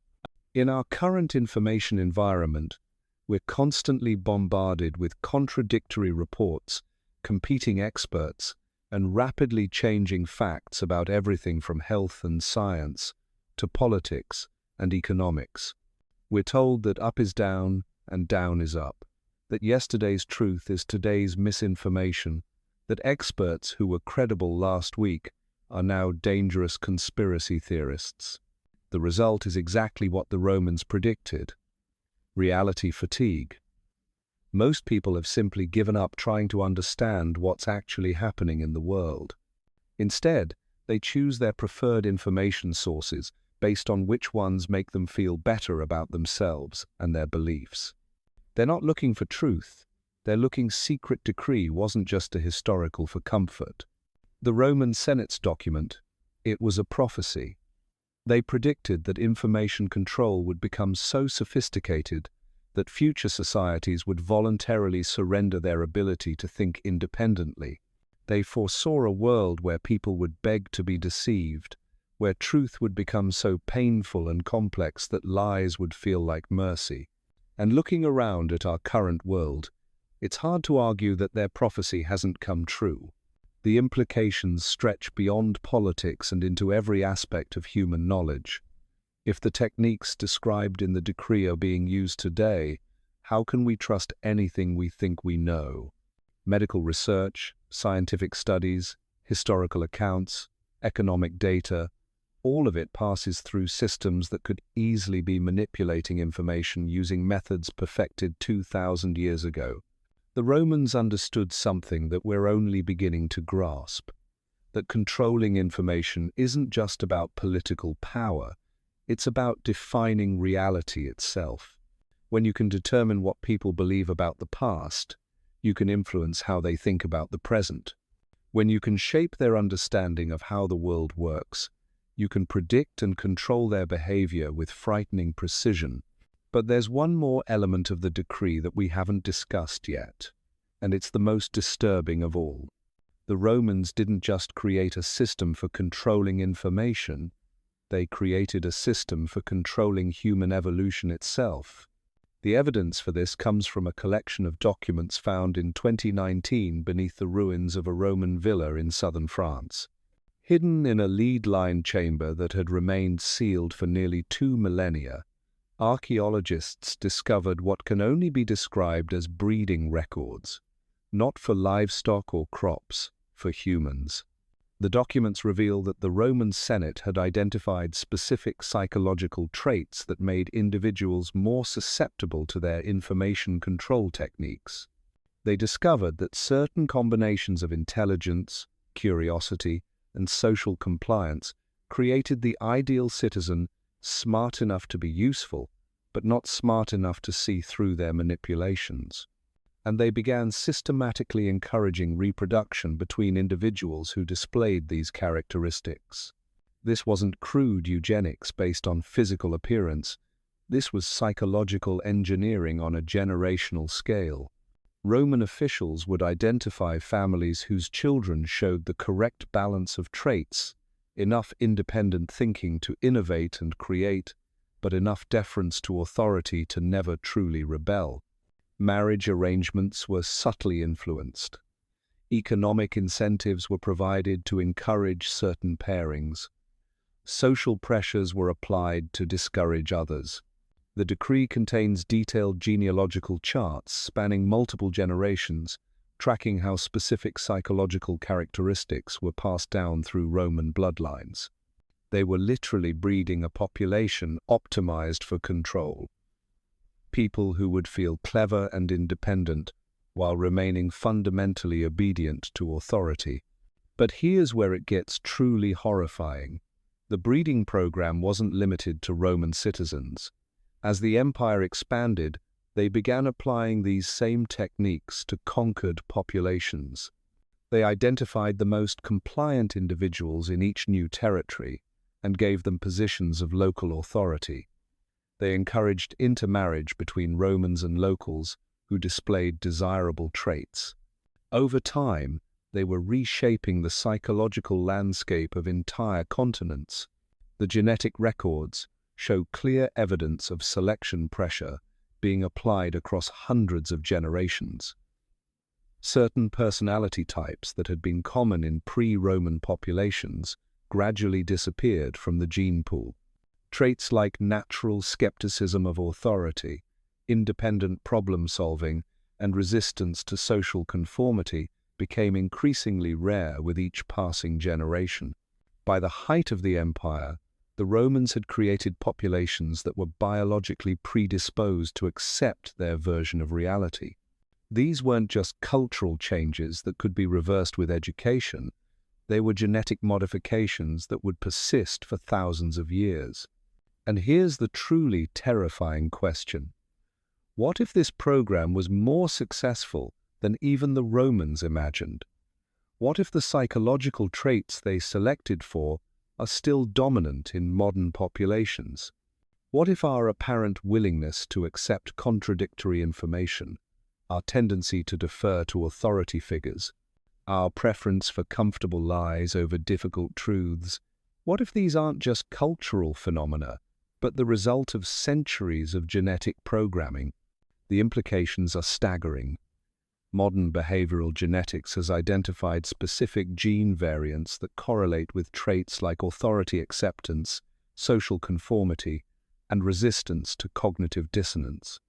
In our current information environment, we're constantly bombarded with contradictory reports, competing experts, and rapidly changing facts about everything from health and science to politics and economics. We're told that up is down and down is up, that yesterday's truth is today's misinformation, that experts who were credible last week are now dangerous conspiracy theorists. The result is exactly what the Romans predicted: reality fatigue. Most people have simply given up trying to understand what's actually happening in the world. Instead, they choose their preferred information sources based on which ones make them feel better about themselves and their beliefs. They're not looking for truth. Their secret decree wasn't just a historical for comfort. The Roman Senate's document, it was a prophecy. They predicted that information control would become so sophisticated that future societies would voluntarily surrender their ability to think independently. They foresaw a world where people would beg to be deceived, where truth would become so painful and complex that lies would feel like mercy. And looking around at our current world, it's hard to argue that their prophecy hasn't come true. The implications stretch beyond politics and into every aspect of human knowledge. If the techniques described in the decree are being used today, how can we trust anything we think we know? Medical research, scientific studies, historical accounts, economic data, all of it passes through systems that could easily be manipulating information using methods perfected 2,000 years ago. The Romans understood something that we're only beginning to grasp: that controlling information isn't just about political power. It's about defining reality itself. When you can determine what people believe about the past, you can influence how they think about the present. When you can shape their understanding of how the world works, you can predict and control their behavior with frightening precision. But there's one more element of the decree that we haven't discussed yet, and it's the most disturbing of all. The Romans didn't just create a system for controlling information. They created a system for controlling human evolution itself. The evidence for this comes from a collection of documents found in 2019 beneath the ruins of a Roman villa in southern France. Hidden in a lead-lined chamber that had remained sealed for nearly 2 millennia, archaeologists discovered what can only be described as breeding records, not for livestock or crops, for humans. The documents reveal that the Roman Senate had identified specific psychological traits that made individuals more susceptible to their information control techniques. They discovered that certain combinations of intelligence, curiosity, and social compliance created the ideal citizen smart enough to be useful, but not smart enough to see through their manipulations. And they began systematically encouraging reproduction between individuals who displayed these characteristics. This wasn't crude eugenics based on physical appearance. This was psychological engineering on a generational scale. Roman officials would identify families whose children showed the correct balance of traits, enough independent thinking to innovate and create, but enough deference to authority to never truly rebel. Marriage arrangements were subtly influenced. Economic incentives were provided to encourage certain pairings. Social pressures were applied to discourage others. The decree contains detailed genealogical charts spanning multiple generations, tracking how specific psychological characteristics were passed down through Roman bloodlines. They were literally breeding a population optimized for control. People who would feel clever and independent while remaining fundamentally obedient to authority. But here's where it gets truly horrifying. The breeding program wasn't limited to Roman citizens. As the empire expanded, they began applying these same techniques to conquered populations. They identified the most compliant individuals in each new territory and gave them positions of local authority. They encouraged intermarriage between Romans and locals who displayed desirable traits. Over time, they were reshaping the psychological landscape of entire continents. The genetic records show clear evidence of selection pressure being applied across hundreds of generations. Certain personality types that had been common in pre-Roman populations gradually disappeared from the gene pool. Traits like natural skepticism of authority, independent problem-solving, and resistance to social conformity became increasingly rare with each passing generation. By the height of the empire, the Romans had created populations that were biologically predisposed to accept their version of reality. These weren't just cultural changes that could be reversed with education. They were genetic modifications that would persist for thousands of years. And here's the truly terrifying question. What if this program was more successful than even the Romans imagined? What if the psychological traits they selected for are still dominant in modern populations? What if our apparent willingness to accept contradictory information, our tendency to defer to authority figures, our preference for comfortable lies over difficult truths, what if these aren't just cultural phenomena, but the result of centuries of genetic programming? The implications are staggering. Modern behavioral genetics has identified specific gene variants that correlate with traits like authority acceptance, social conformity, and resistance to cognitive dissonance.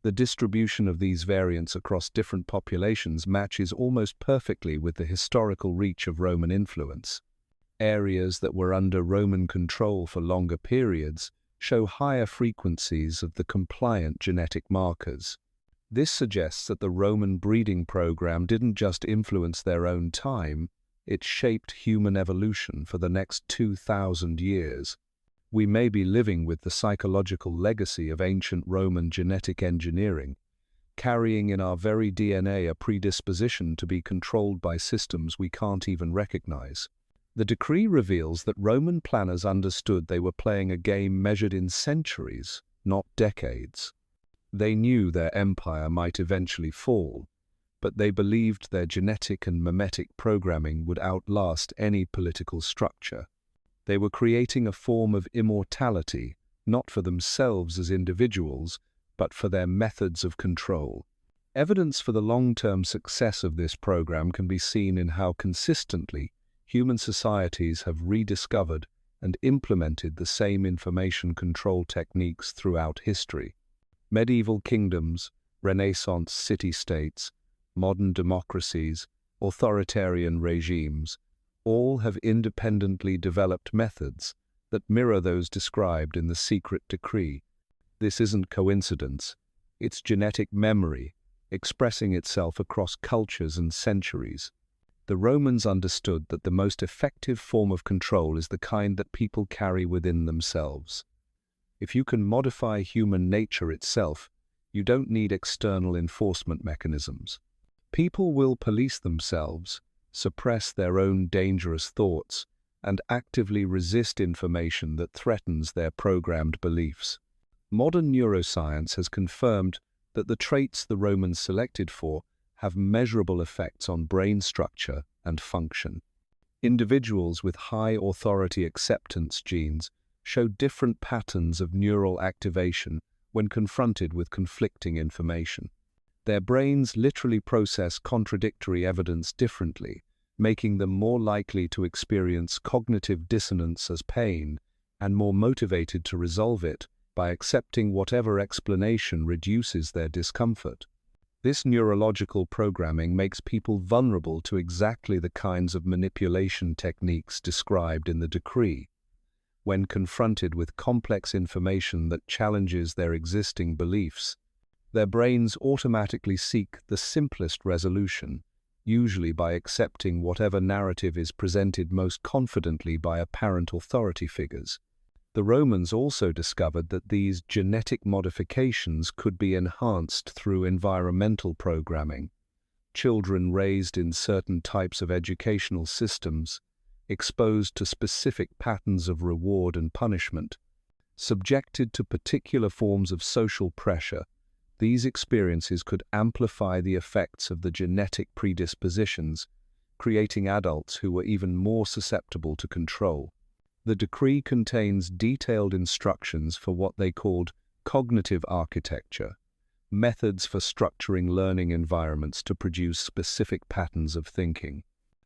The distribution of these variants across different populations matches almost perfectly with the historical reach of Roman influence. Areas that were under Roman control for longer periods show higher frequencies of the compliant genetic markers. This suggests that the Roman breeding program didn't just influence their own time, it shaped human evolution for the next 2,000 years. We may be living with the psychological legacy of ancient Roman genetic engineering, carrying in our very DNA a predisposition to be controlled by systems we can't even recognize. The decree reveals that Roman planners understood they were playing a game measured in centuries, not decades. They knew their empire might eventually fall, but they believed their genetic and mimetic programming would outlast any political structure. They were creating a form of immortality, not for themselves as individuals, but for their methods of control. Evidence for the long-term success of this program can be seen in how consistently human societies have rediscovered and implemented the same information control techniques throughout history. Medieval kingdoms, Renaissance city-states, modern democracies, authoritarian regimes, all have independently developed methods that mirror those described in the secret decree. This isn't coincidence. It's genetic memory, expressing itself across cultures and centuries. The Romans understood that the most effective form of control is the kind that people carry within themselves. If you can modify human nature itself, you don't need external enforcement mechanisms. People will police themselves, suppress their own dangerous thoughts, and actively resist information that threatens their programmed beliefs. Modern neuroscience has confirmed that the traits the Romans selected for have measurable effects on brain structure and function. Individuals with high authority acceptance genes show different patterns of neural activation when confronted with conflicting information. Their brains literally process contradictory evidence differently, making them more likely to experience cognitive dissonance as pain and more motivated to resolve it by accepting whatever explanation reduces their discomfort. This neurological programming makes people vulnerable to exactly the kinds of manipulation techniques described in the decree. When confronted with complex information that challenges their existing beliefs, their brains automatically seek the simplest resolution, usually by accepting whatever narrative is presented most confidently by apparent authority figures. The Romans also discovered that these genetic modifications could be enhanced through environmental programming. Children raised in certain types of educational systems, exposed to specific patterns of reward and punishment, subjected to particular forms of social pressure, these experiences could amplify the effects of the genetic predispositions, creating adults who were even more susceptible to control. The decree contains detailed instructions for what they called cognitive architecture, methods for structuring learning environments to produce specific patterns of thinking.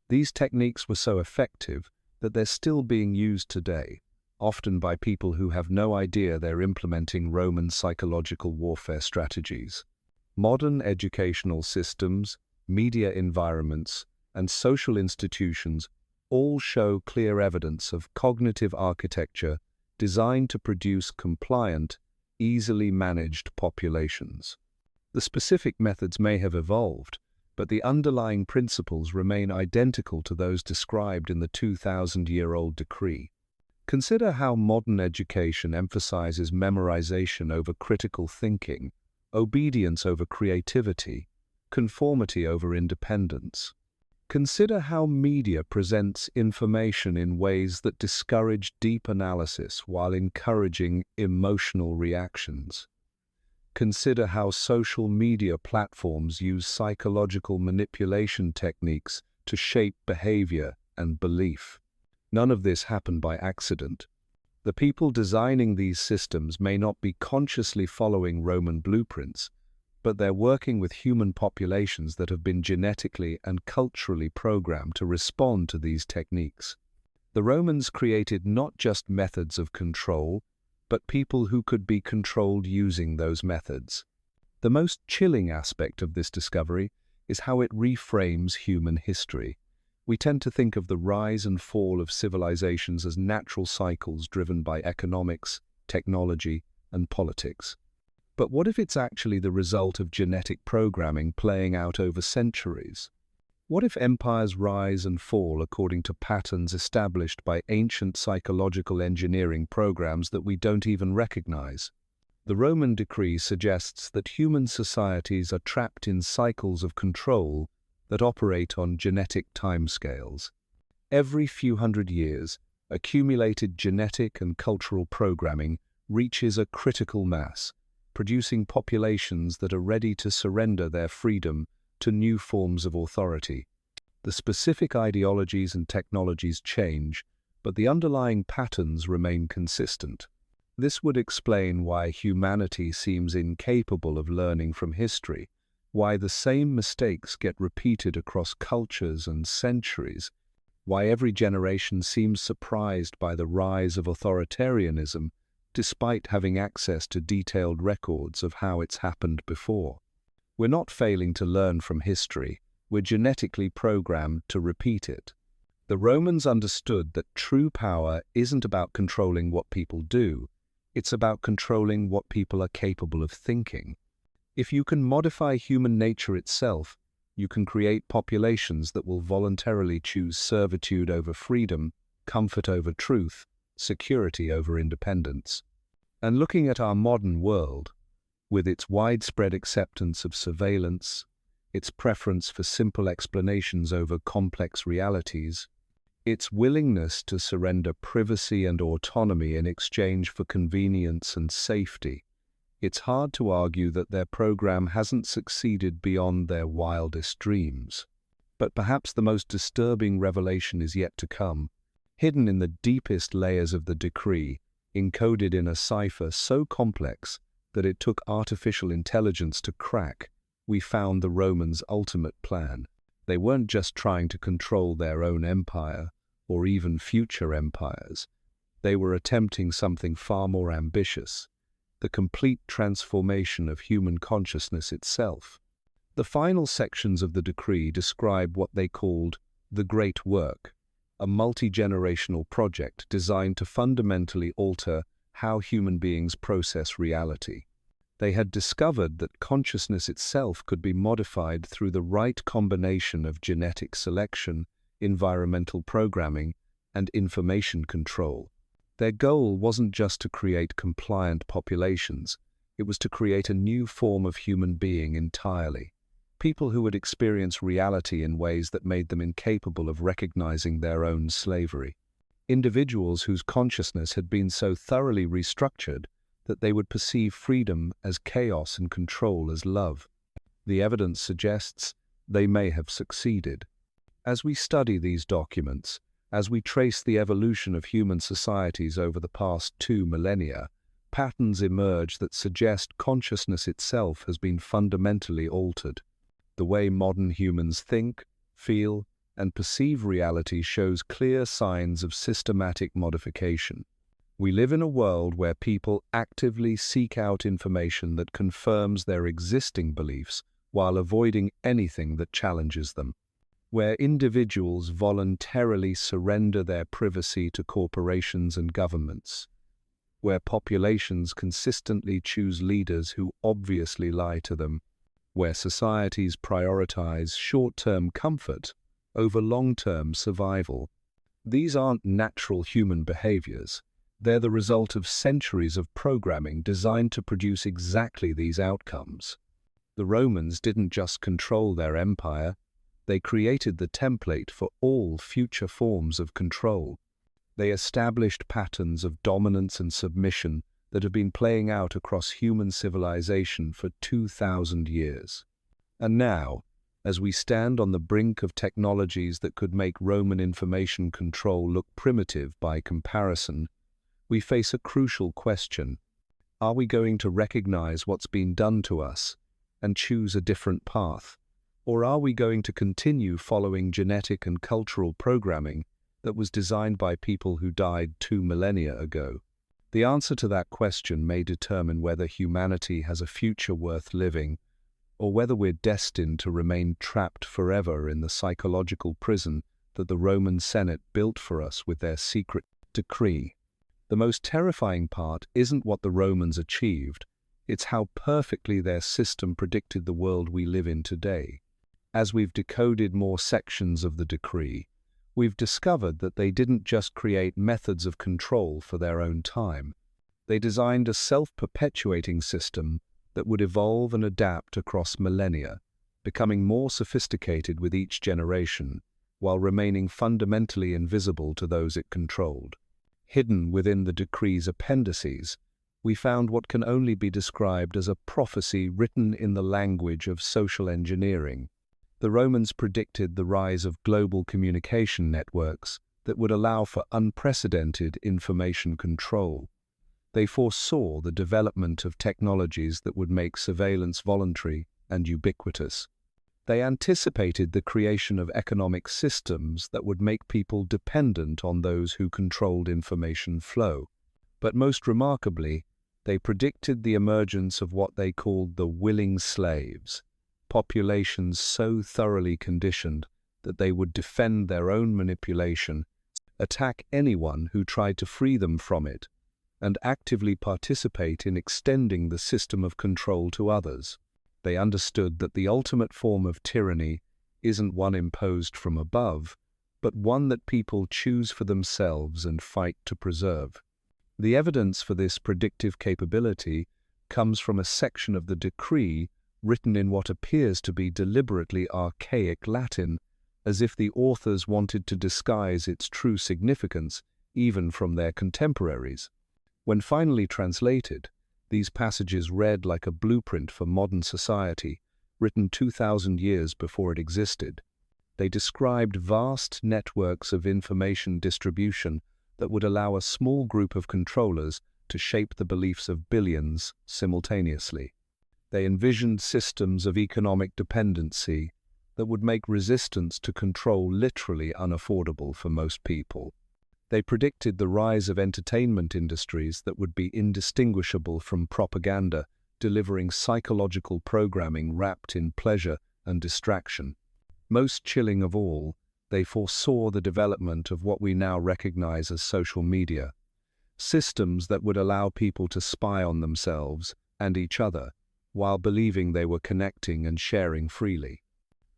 These techniques were so effective that they're still being used today, often by people who have no idea they're implementing Roman psychological warfare strategies. Modern educational systems, media environments, and social institutions all show clear evidence of cognitive architecture designed to produce compliant, easily managed populations. The specific methods may have evolved, but the underlying principles remain identical to those described in the 2,000-year-old decree. Consider how modern education emphasizes memorization over critical thinking, obedience over creativity, conformity over independence. Consider how media presents information in ways that discourage deep analysis while encouraging emotional reactions. Consider how social media platforms use psychological manipulation techniques to shape behavior and belief. None of this happened by accident. The people designing these systems may not be consciously following Roman blueprints, but they're working with human populations that have been genetically and culturally programmed to respond to these techniques. The Romans created not just methods of control, but people who could be controlled using those methods. The most chilling aspect of this discovery is how it reframes human history. We tend to think of the rise and fall of civilizations as natural cycles driven by economics, technology, and politics. But what if it's actually the result of genetic programming playing out over centuries? What if empires rise and fall according to patterns established by ancient psychological engineering programs that we don't even recognize? The Roman decree suggests that human societies are trapped in cycles of control that operate on genetic timescales. Every few hundred years, accumulated genetic and cultural programming reaches a critical mass, producing populations that are ready to surrender their freedom to new forms of authority. The specific ideologies and technologies change, but the underlying patterns remain consistent. This would explain why humanity seems incapable of learning from history, why the same mistakes get repeated across cultures and centuries, why every generation seems surprised by the rise of authoritarianism despite having access to detailed records of how it's happened before. We're not failing to learn from history, We're genetically programmed to repeat it. The Romans understood that true power isn't about controlling what people do, it's about controlling what people are capable of thinking. If you can modify human nature itself, you can create populations that will voluntarily choose servitude over freedom, comfort over truth, security over independence. And looking at our modern world, with its widespread acceptance of surveillance, its preference for simple explanations over complex realities, its willingness to surrender privacy and autonomy in exchange for convenience and safety, it's hard to argue that their program hasn't succeeded beyond their wildest dreams. But perhaps the most disturbing revelation is yet to come. Hidden in the deepest layers of the decree, encoded in a cipher so complex that it took artificial intelligence to crack, we found the Romans' ultimate plan. They weren't just trying to control their own empire, or even future empires. They were attempting something far more ambitious: the complete transformation of human consciousness itself. The final sections of the decree describe what they called the Great Work, a multi-generational project designed to fundamentally alter how human beings process reality. They had discovered that consciousness itself could be modified through the right combination of genetic selection, environmental programming, and information control. Their goal wasn't just to create compliant populations, it was to create a new form of human being entirely. People who would experience reality in ways that made them incapable of recognizing their own slavery. Individuals whose consciousness had been so thoroughly restructured that they would perceive freedom as chaos and control as love. The evidence suggests they may have succeeded. As we study these documents, as we trace the evolution of human societies over the past 2 millennia, patterns emerge that suggest consciousness itself has been fundamentally altered. The way modern humans think, feel, and perceive reality shows clear signs of systematic modification. We live in a world where people actively seek out information that confirms their existing beliefs while avoiding anything that challenges them. Where individuals voluntarily surrender their privacy to corporations and governments, where populations consistently choose leaders who obviously lie to them, where societies prioritize short-term comfort over long-term survival. These aren't natural human behaviors. They're the result of centuries of programming designed to produce exactly these outcomes. The Romans didn't just control their empire, they created the template for all future forms of control. They established patterns of dominance and submission that have been playing out across human civilization for 2,000 years. And now, as we stand on the brink of technologies that could make Roman information control look primitive by comparison, we face a crucial question. Are we going to recognize what's been done to us and choose a different path? Or are we going to continue following genetic and cultural programming that was designed by people who died 2 millennia ago? The answer to that question may determine whether humanity has a future worth living, or whether we're destined to remain trapped forever in the psychological prison that the Roman Senate built for us with their secret decree. The most terrifying part isn't what the Romans achieved, it's how perfectly their system predicted the world we live in today. As we've decoded more sections of the decree, we've discovered that they didn't just create methods of control for their own time. They designed a self-perpetuating system that would evolve and adapt across millennia, becoming more sophisticated with each generation, while remaining fundamentally invisible to those it controlled. Hidden within the decree's appendices, we found what can only be described as a prophecy written in the language of social engineering. The Romans predicted the rise of global communication networks that would allow for unprecedented information control. They foresaw the development of technologies that would make surveillance voluntary and ubiquitous. They anticipated the creation of economic systems that would make people dependent on those who controlled information flow. But most remarkably, they predicted the emergence of what they called the willing slaves, populations so thoroughly conditioned that they would defend their own manipulation, attack anyone who tried to free them from it, and actively participate in extending the system of control to others. They understood that the ultimate form of tyranny isn't one imposed from above, but one that people choose for themselves and fight to preserve. The evidence for this predictive capability comes from a section of the decree written in what appears to be deliberately archaic Latin, as if the authors wanted to disguise its true significance even from their contemporaries. When finally translated, these passages read like a blueprint for modern society, written 2,000 years before it existed. They described vast networks of information distribution that would allow a small group of controllers to shape the beliefs of billions simultaneously. They envisioned systems of economic dependency that would make resistance to control literally unaffordable for most people. They predicted the rise of entertainment industries that would be indistinguishable from propaganda, delivering psychological programming wrapped in pleasure and distraction. Most chilling of all, they foresaw the development of what we now recognize as social media, systems that would allow people to spy on themselves and each other while believing they were connecting and sharing freely.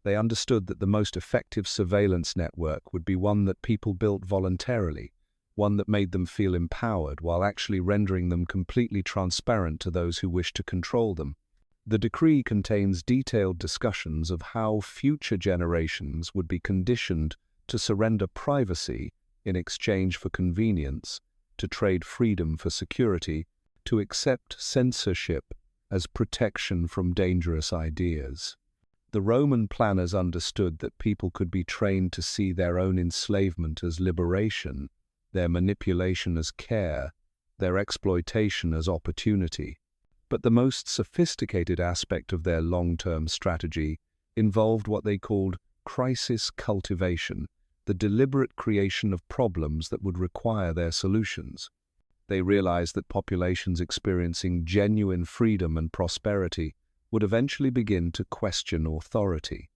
They understood that the most effective surveillance network would be one that people built voluntarily, one that made them feel empowered while actually rendering them completely transparent to those who wish to control them. The decree contains detailed discussions of how future generations would be conditioned to surrender privacy in exchange for convenience, to trade freedom for security, to accept censorship as protection from dangerous ideas. The Roman planners understood that people could be trained to see their own enslavement as liberation, their manipulation as care, their exploitation as opportunity. But the most sophisticated aspect of their long-term strategy involved what they called crisis cultivation, the deliberate creation of problems that would require their solutions. They realized that populations experiencing genuine freedom and prosperity would eventually begin to question authority.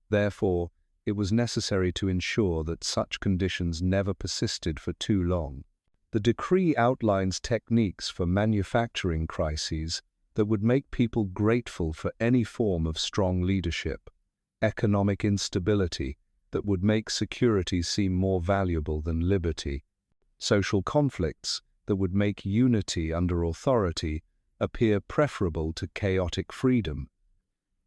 Therefore, it was necessary to ensure that such conditions never persisted for too long. The decree outlines techniques for manufacturing crises that would make people grateful for any form of strong leadership, economic instability that would make security seem more valuable than liberty, social conflicts that would make unity under authority appear preferable to chaotic freedom,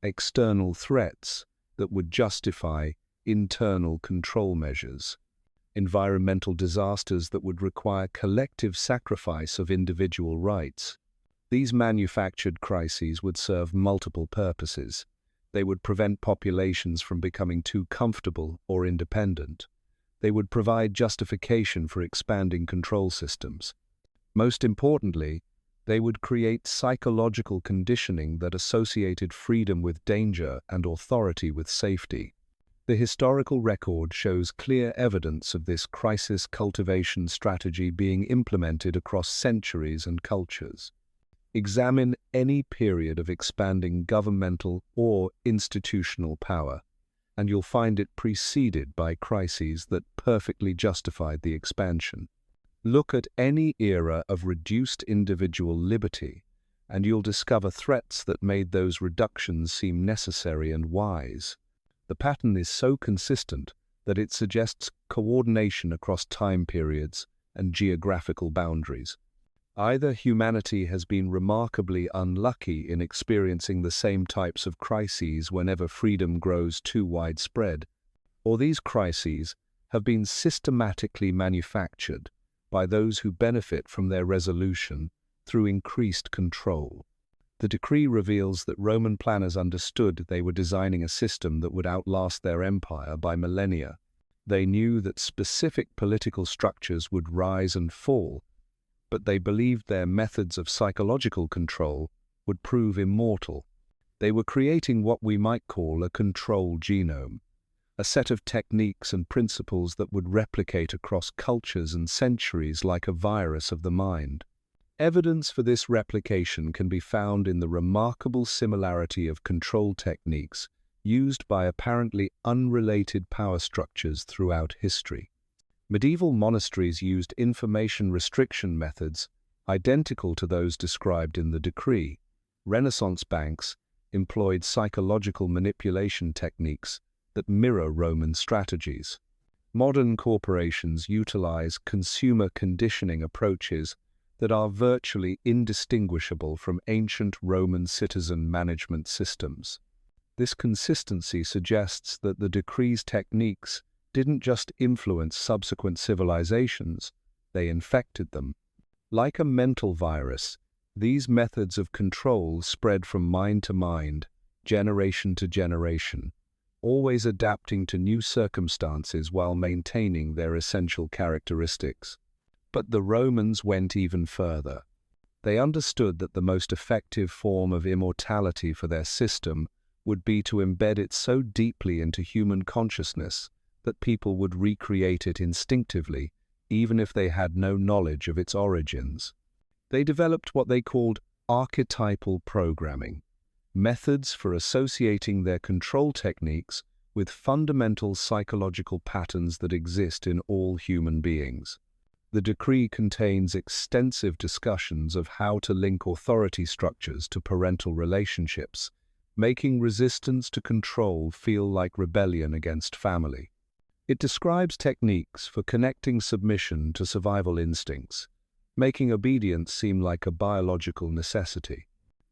external threats that would justify internal control measures, environmental disasters that would require collective sacrifice of individual rights. These manufactured crises would serve multiple purposes. They would prevent populations from becoming too comfortable or independent. They would provide justification for expanding control systems. Most importantly, they would create psychological conditioning that associated freedom with danger and authority with safety. The historical record shows clear evidence of this crisis cultivation strategy being implemented across centuries and cultures. Examine any period of expanding governmental or institutional power, and you'll find it preceded by crises that perfectly justified the expansion. Look at any era of reduced individual liberty, and you'll discover threats that made those reductions seem necessary and wise. The pattern is so consistent that it suggests coordination across time periods and geographical boundaries. Either humanity has been remarkably unlucky in experiencing the same types of crises whenever freedom grows too widespread, or these crises have been systematically manufactured by those who benefit from their resolution through increased control. The decree reveals that Roman planners understood they were designing a system that would outlast their empire by millennia. They knew that specific political structures would rise and fall, but they believed their methods of psychological control would prove immortal. They were creating what we might call a control genome, a set of techniques and principles that would replicate across cultures and centuries like a virus of the mind. Evidence for this replication can be found in the remarkable similarity of control techniques used by apparently unrelated power structures throughout history. Medieval monasteries used information restriction methods identical to those described in the decree. Renaissance banks employed psychological manipulation techniques that mirror Roman strategies. Modern corporations utilize consumer conditioning approaches that are virtually indistinguishable from ancient Roman citizen management systems. This consistency suggests that the decree's techniques didn't just influence subsequent civilizations, they infected them. Like a mental virus, these methods of control spread from mind to mind, generation to generation, always adapting to new circumstances while maintaining their essential characteristics. But the Romans went even further. They understood that the most effective form of immortality for their system would be to embed it so deeply into human consciousness that people would recreate it instinctively, even if they had no knowledge of its origins. They developed what they called archetypal programming, methods for associating their control techniques with fundamental psychological patterns that exist in all human beings. The decree contains extensive discussions of how to link authority structures to parental relationships, making resistance to control feel like rebellion against family. It describes techniques for connecting submission to survival instincts, making obedience seem like a biological necessity.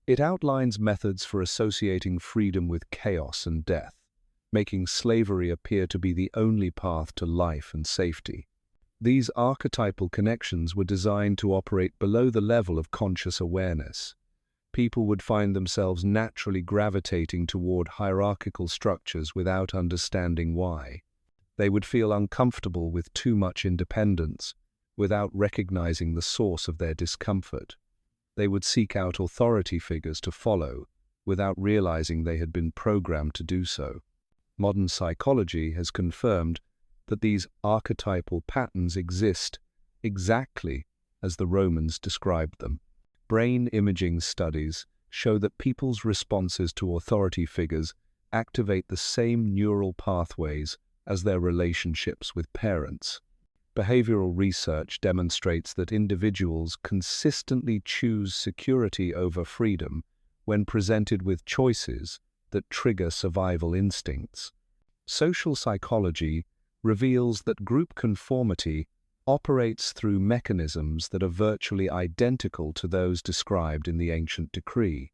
It outlines methods for associating freedom with chaos and death, making slavery appear to be the only path to life and safety. These archetypal connections were designed to operate below the level of conscious awareness. People would find themselves naturally gravitating toward hierarchical structures without understanding why. They would feel uncomfortable with too much independence, without recognizing the source of their discomfort. They would seek out authority figures to follow, without realizing they had been programmed to do so. Modern psychology has confirmed that these archetypal patterns exist exactly as the Romans described them. Brain imaging studies show that people's responses to authority figures activate the same neural pathways as their relationships with parents. Behavioral research demonstrates that individuals consistently choose security over freedom when presented with choices that trigger survival instincts. Social psychology reveals that group conformity operates through mechanisms that are virtually identical to those described in the ancient decree.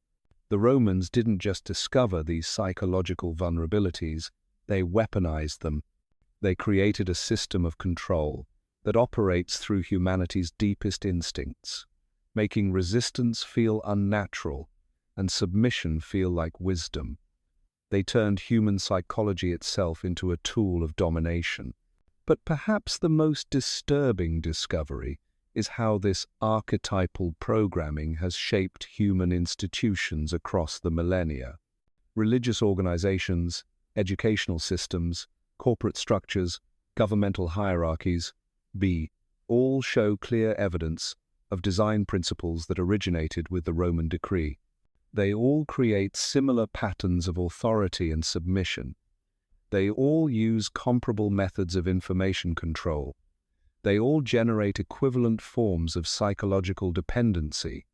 The Romans didn't just discover these psychological vulnerabilities, they weaponized them. They created a system of control that operates through humanity's deepest instincts, making resistance feel unnatural and submission feel like wisdom. They turned human psychology itself into a tool of domination. But perhaps the most disturbing discovery is how this archetypal programming has shaped human institutions across the millennia. Religious organizations, educational systems, corporate structures, governmental hierarchies, all show clear evidence of design principles that originated with the Roman decree. They all create similar patterns of authority and submission. They all use comparable methods of information control. They all generate equivalent forms of psychological dependency.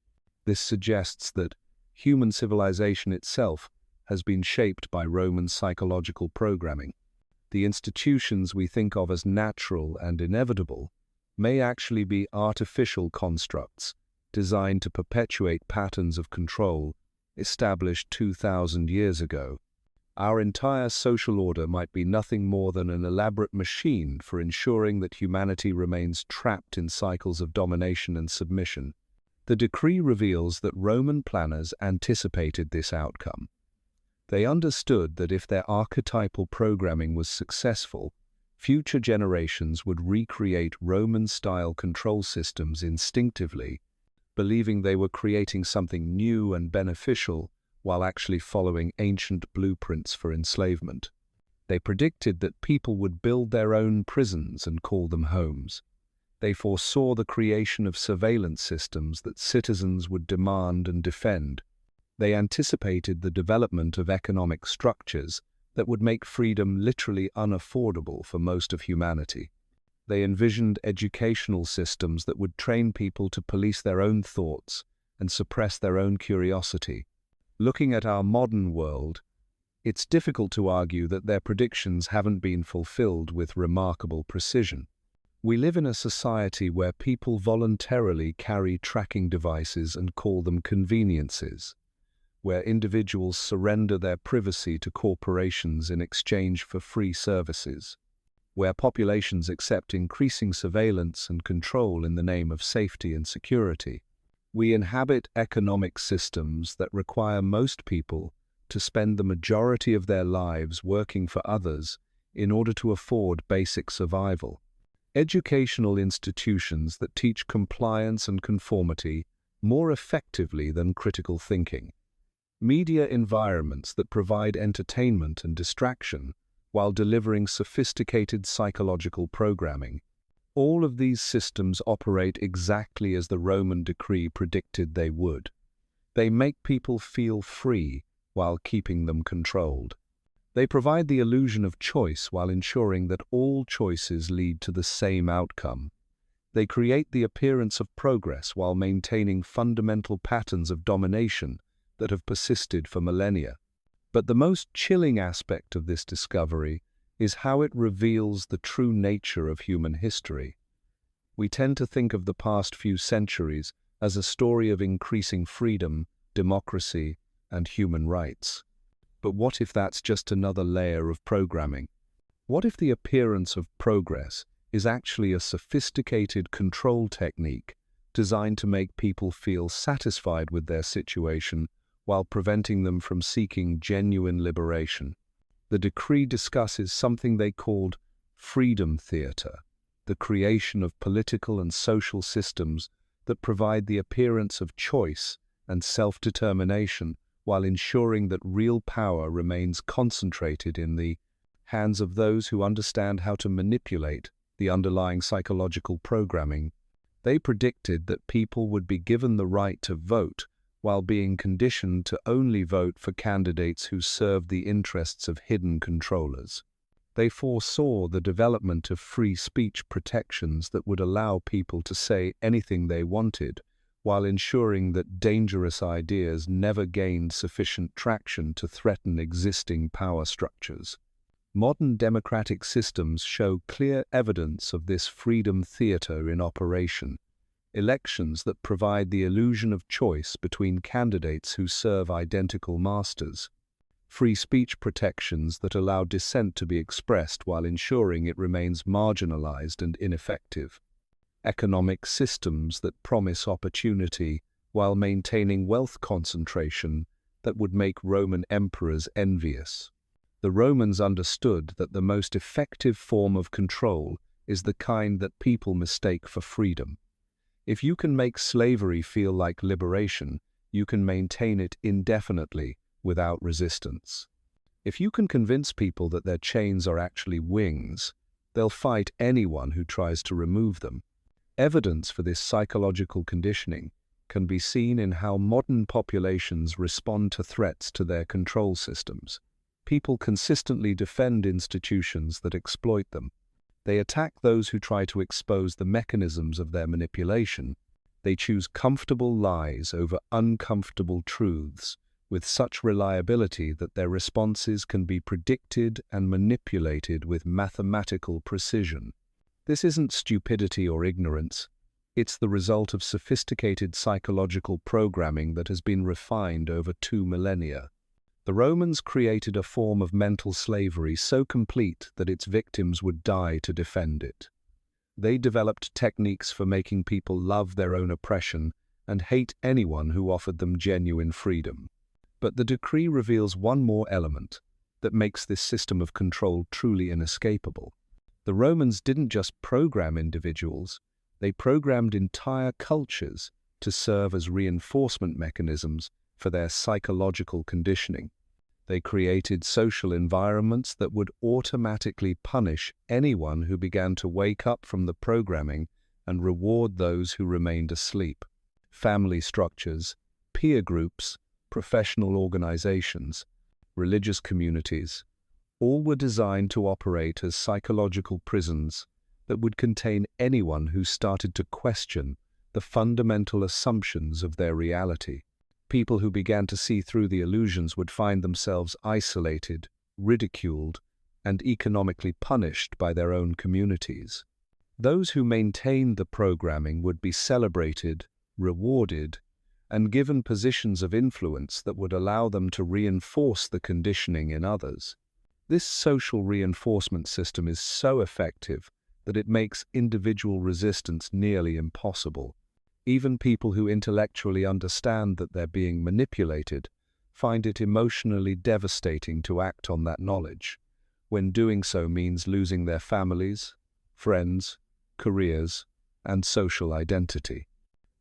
This suggests that human civilization itself has been shaped by Roman psychological programming. The institutions we think of as natural and inevitable may actually be artificial constructs designed to perpetuate patterns of control established 2,000 years ago. Our entire social order might be nothing more than an elaborate machine for ensuring that humanity remains trapped in cycles of domination and submission. The decree reveals that Roman planners anticipated this outcome. They understood that if their archetypal programming was successful, future generations would recreate Roman-style control systems instinctively, believing they were creating something new and beneficial while actually following ancient blueprints for enslavement. They predicted that people would build their own prisons and call them homes. They foresaw the creation of surveillance systems that citizens would demand and defend. They anticipated the development of economic structures that would make freedom literally unaffordable for most of humanity. They envisioned educational systems that would train people to police their own thoughts and suppress their own curiosity. Looking at our modern world, it's difficult to argue that their predictions haven't been fulfilled with remarkable precision. We live in a society where people voluntarily carry tracking devices and call them conveniences, where individuals surrender their privacy to corporations in exchange for free services, where populations accept increasing surveillance and control in the name of safety and security. We inhabit economic systems that require most people to spend the majority of their lives working for others in order to afford basic survival. Educational institutions that teach compliance and conformity more effectively than critical thinking. Media environments that provide entertainment and distraction while delivering sophisticated psychological programming. All of these systems operate exactly as the Roman decree predicted they would. They make people feel free while keeping them controlled. They provide the illusion of choice while ensuring that all choices lead to the same outcome. They create the appearance of progress while maintaining fundamental patterns of domination that have persisted for millennia. But the most chilling aspect of this discovery is how it reveals the true nature of human history. We tend to think of the past few centuries as a story of increasing freedom, democracy, and human rights. But what if that's just another layer of programming? What if the appearance of progress is actually a sophisticated control technique designed to make people feel satisfied with their situation while preventing them from seeking genuine liberation? The decree discusses something they called freedom theater, the creation of political and social systems that provide the appearance of choice and self-determination while ensuring that real power remains concentrated in the hands of those who understand how to manipulate the underlying psychological programming. They predicted that people would be given the right to vote while being conditioned to only vote for candidates who served the interests of hidden controllers. They foresaw the development of free speech protections that would allow people to say anything they wanted, while ensuring that dangerous ideas never gained sufficient traction to threaten existing power structures. Modern democratic systems show clear evidence of this freedom theater in operation. Elections that provide the illusion of choice between candidates who serve identical masters. Free speech protections that allow dissent to be expressed while ensuring it remains marginalized and ineffective. Economic systems that promise opportunity while maintaining wealth concentration that would make Roman emperors envious. The Romans understood that the most effective form of control is the kind that people mistake for freedom. If you can make slavery feel like liberation, you can maintain it indefinitely without resistance. If you can convince people that their chains are actually wings, they'll fight anyone who tries to remove them. Evidence for this psychological conditioning can be seen in how modern populations respond to threats to their control systems. People consistently defend institutions that exploit them. They attack those who try to expose the mechanisms of their manipulation. They choose comfortable lies over uncomfortable truths with such reliability that their responses can be predicted and manipulated with mathematical precision. This isn't stupidity or ignorance. It's the result of sophisticated psychological programming that has been refined over 2 millennia. The Romans created a form of mental slavery so complete that its victims would die to defend it. They developed techniques for making people love their own oppression and hate anyone who offered them genuine freedom. But the decree reveals one more element that makes this system of control truly inescapable. The Romans didn't just program individuals, they programmed entire cultures to serve as reinforcement mechanisms for their psychological conditioning. They created social environments that would automatically punish anyone who began to wake up from the programming and reward those who remained asleep. Family structures, peer groups, professional organizations, religious communities, all were designed to operate as psychological prisons that would contain anyone who started to question the fundamental assumptions of their reality. People who began to see through the illusions would find themselves isolated, ridiculed, and economically punished by their own communities. Those who maintained the programming would be celebrated, rewarded, and given positions of influence that would allow them to reinforce the conditioning in others. This social reinforcement system is so effective that it makes individual resistance nearly impossible. Even people who intellectually understand that they're being manipulated find it emotionally devastating to act on that knowledge, when doing so means losing their families, friends, careers, and social identity.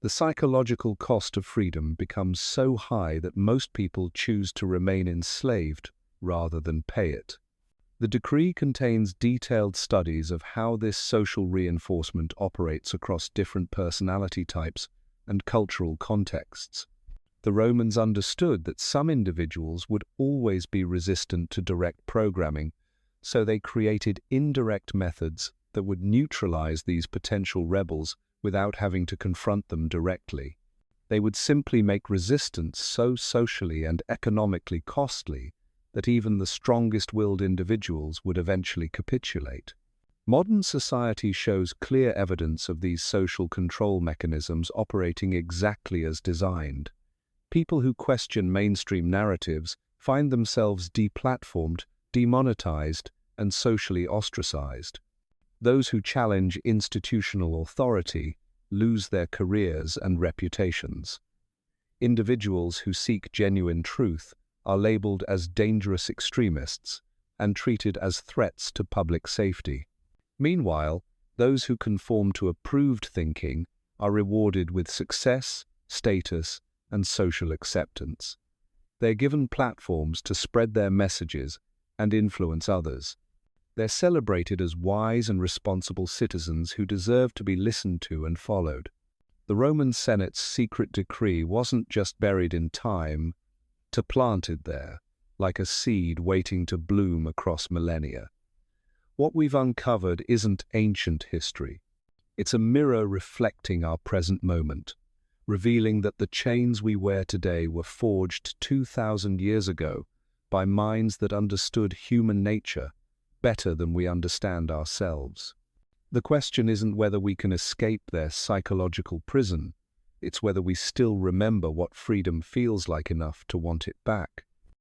The psychological cost of freedom becomes so high that most people choose to remain enslaved rather than pay it. The decree contains detailed studies of how this social reinforcement operates across different personality types and cultural contexts. The Romans understood that some individuals would always be resistant to direct programming, so they created indirect methods that would neutralize these potential rebels without having to confront them directly. They would simply make resistance so socially and economically costly that even the strongest-willed individuals would eventually capitulate. Modern society shows clear evidence of these social control mechanisms operating exactly as designed. People who question mainstream narratives find themselves deplatformed, demonetized, and socially ostracized. Those who challenge institutional authority lose their careers and reputations. Individuals who seek genuine truth are labeled as dangerous extremists and treated as threats to public safety. Meanwhile, those who conform to approved thinking are rewarded with success, status, and social acceptance. They're given platforms to spread their messages and influence others. They're celebrated as wise and responsible citizens who deserve to be listened to and followed. The Roman Senate's secret decree wasn't just buried in time, it planted there, like a seed waiting to bloom across millennia. What we've uncovered isn't ancient history. It's a mirror reflecting our present moment, revealing that the chains we wear today were forged 2,000 years ago by minds that understood human nature better than we understand ourselves. The question isn't whether we can escape their psychological prison, it's whether we still remember what freedom feels like enough to want it back.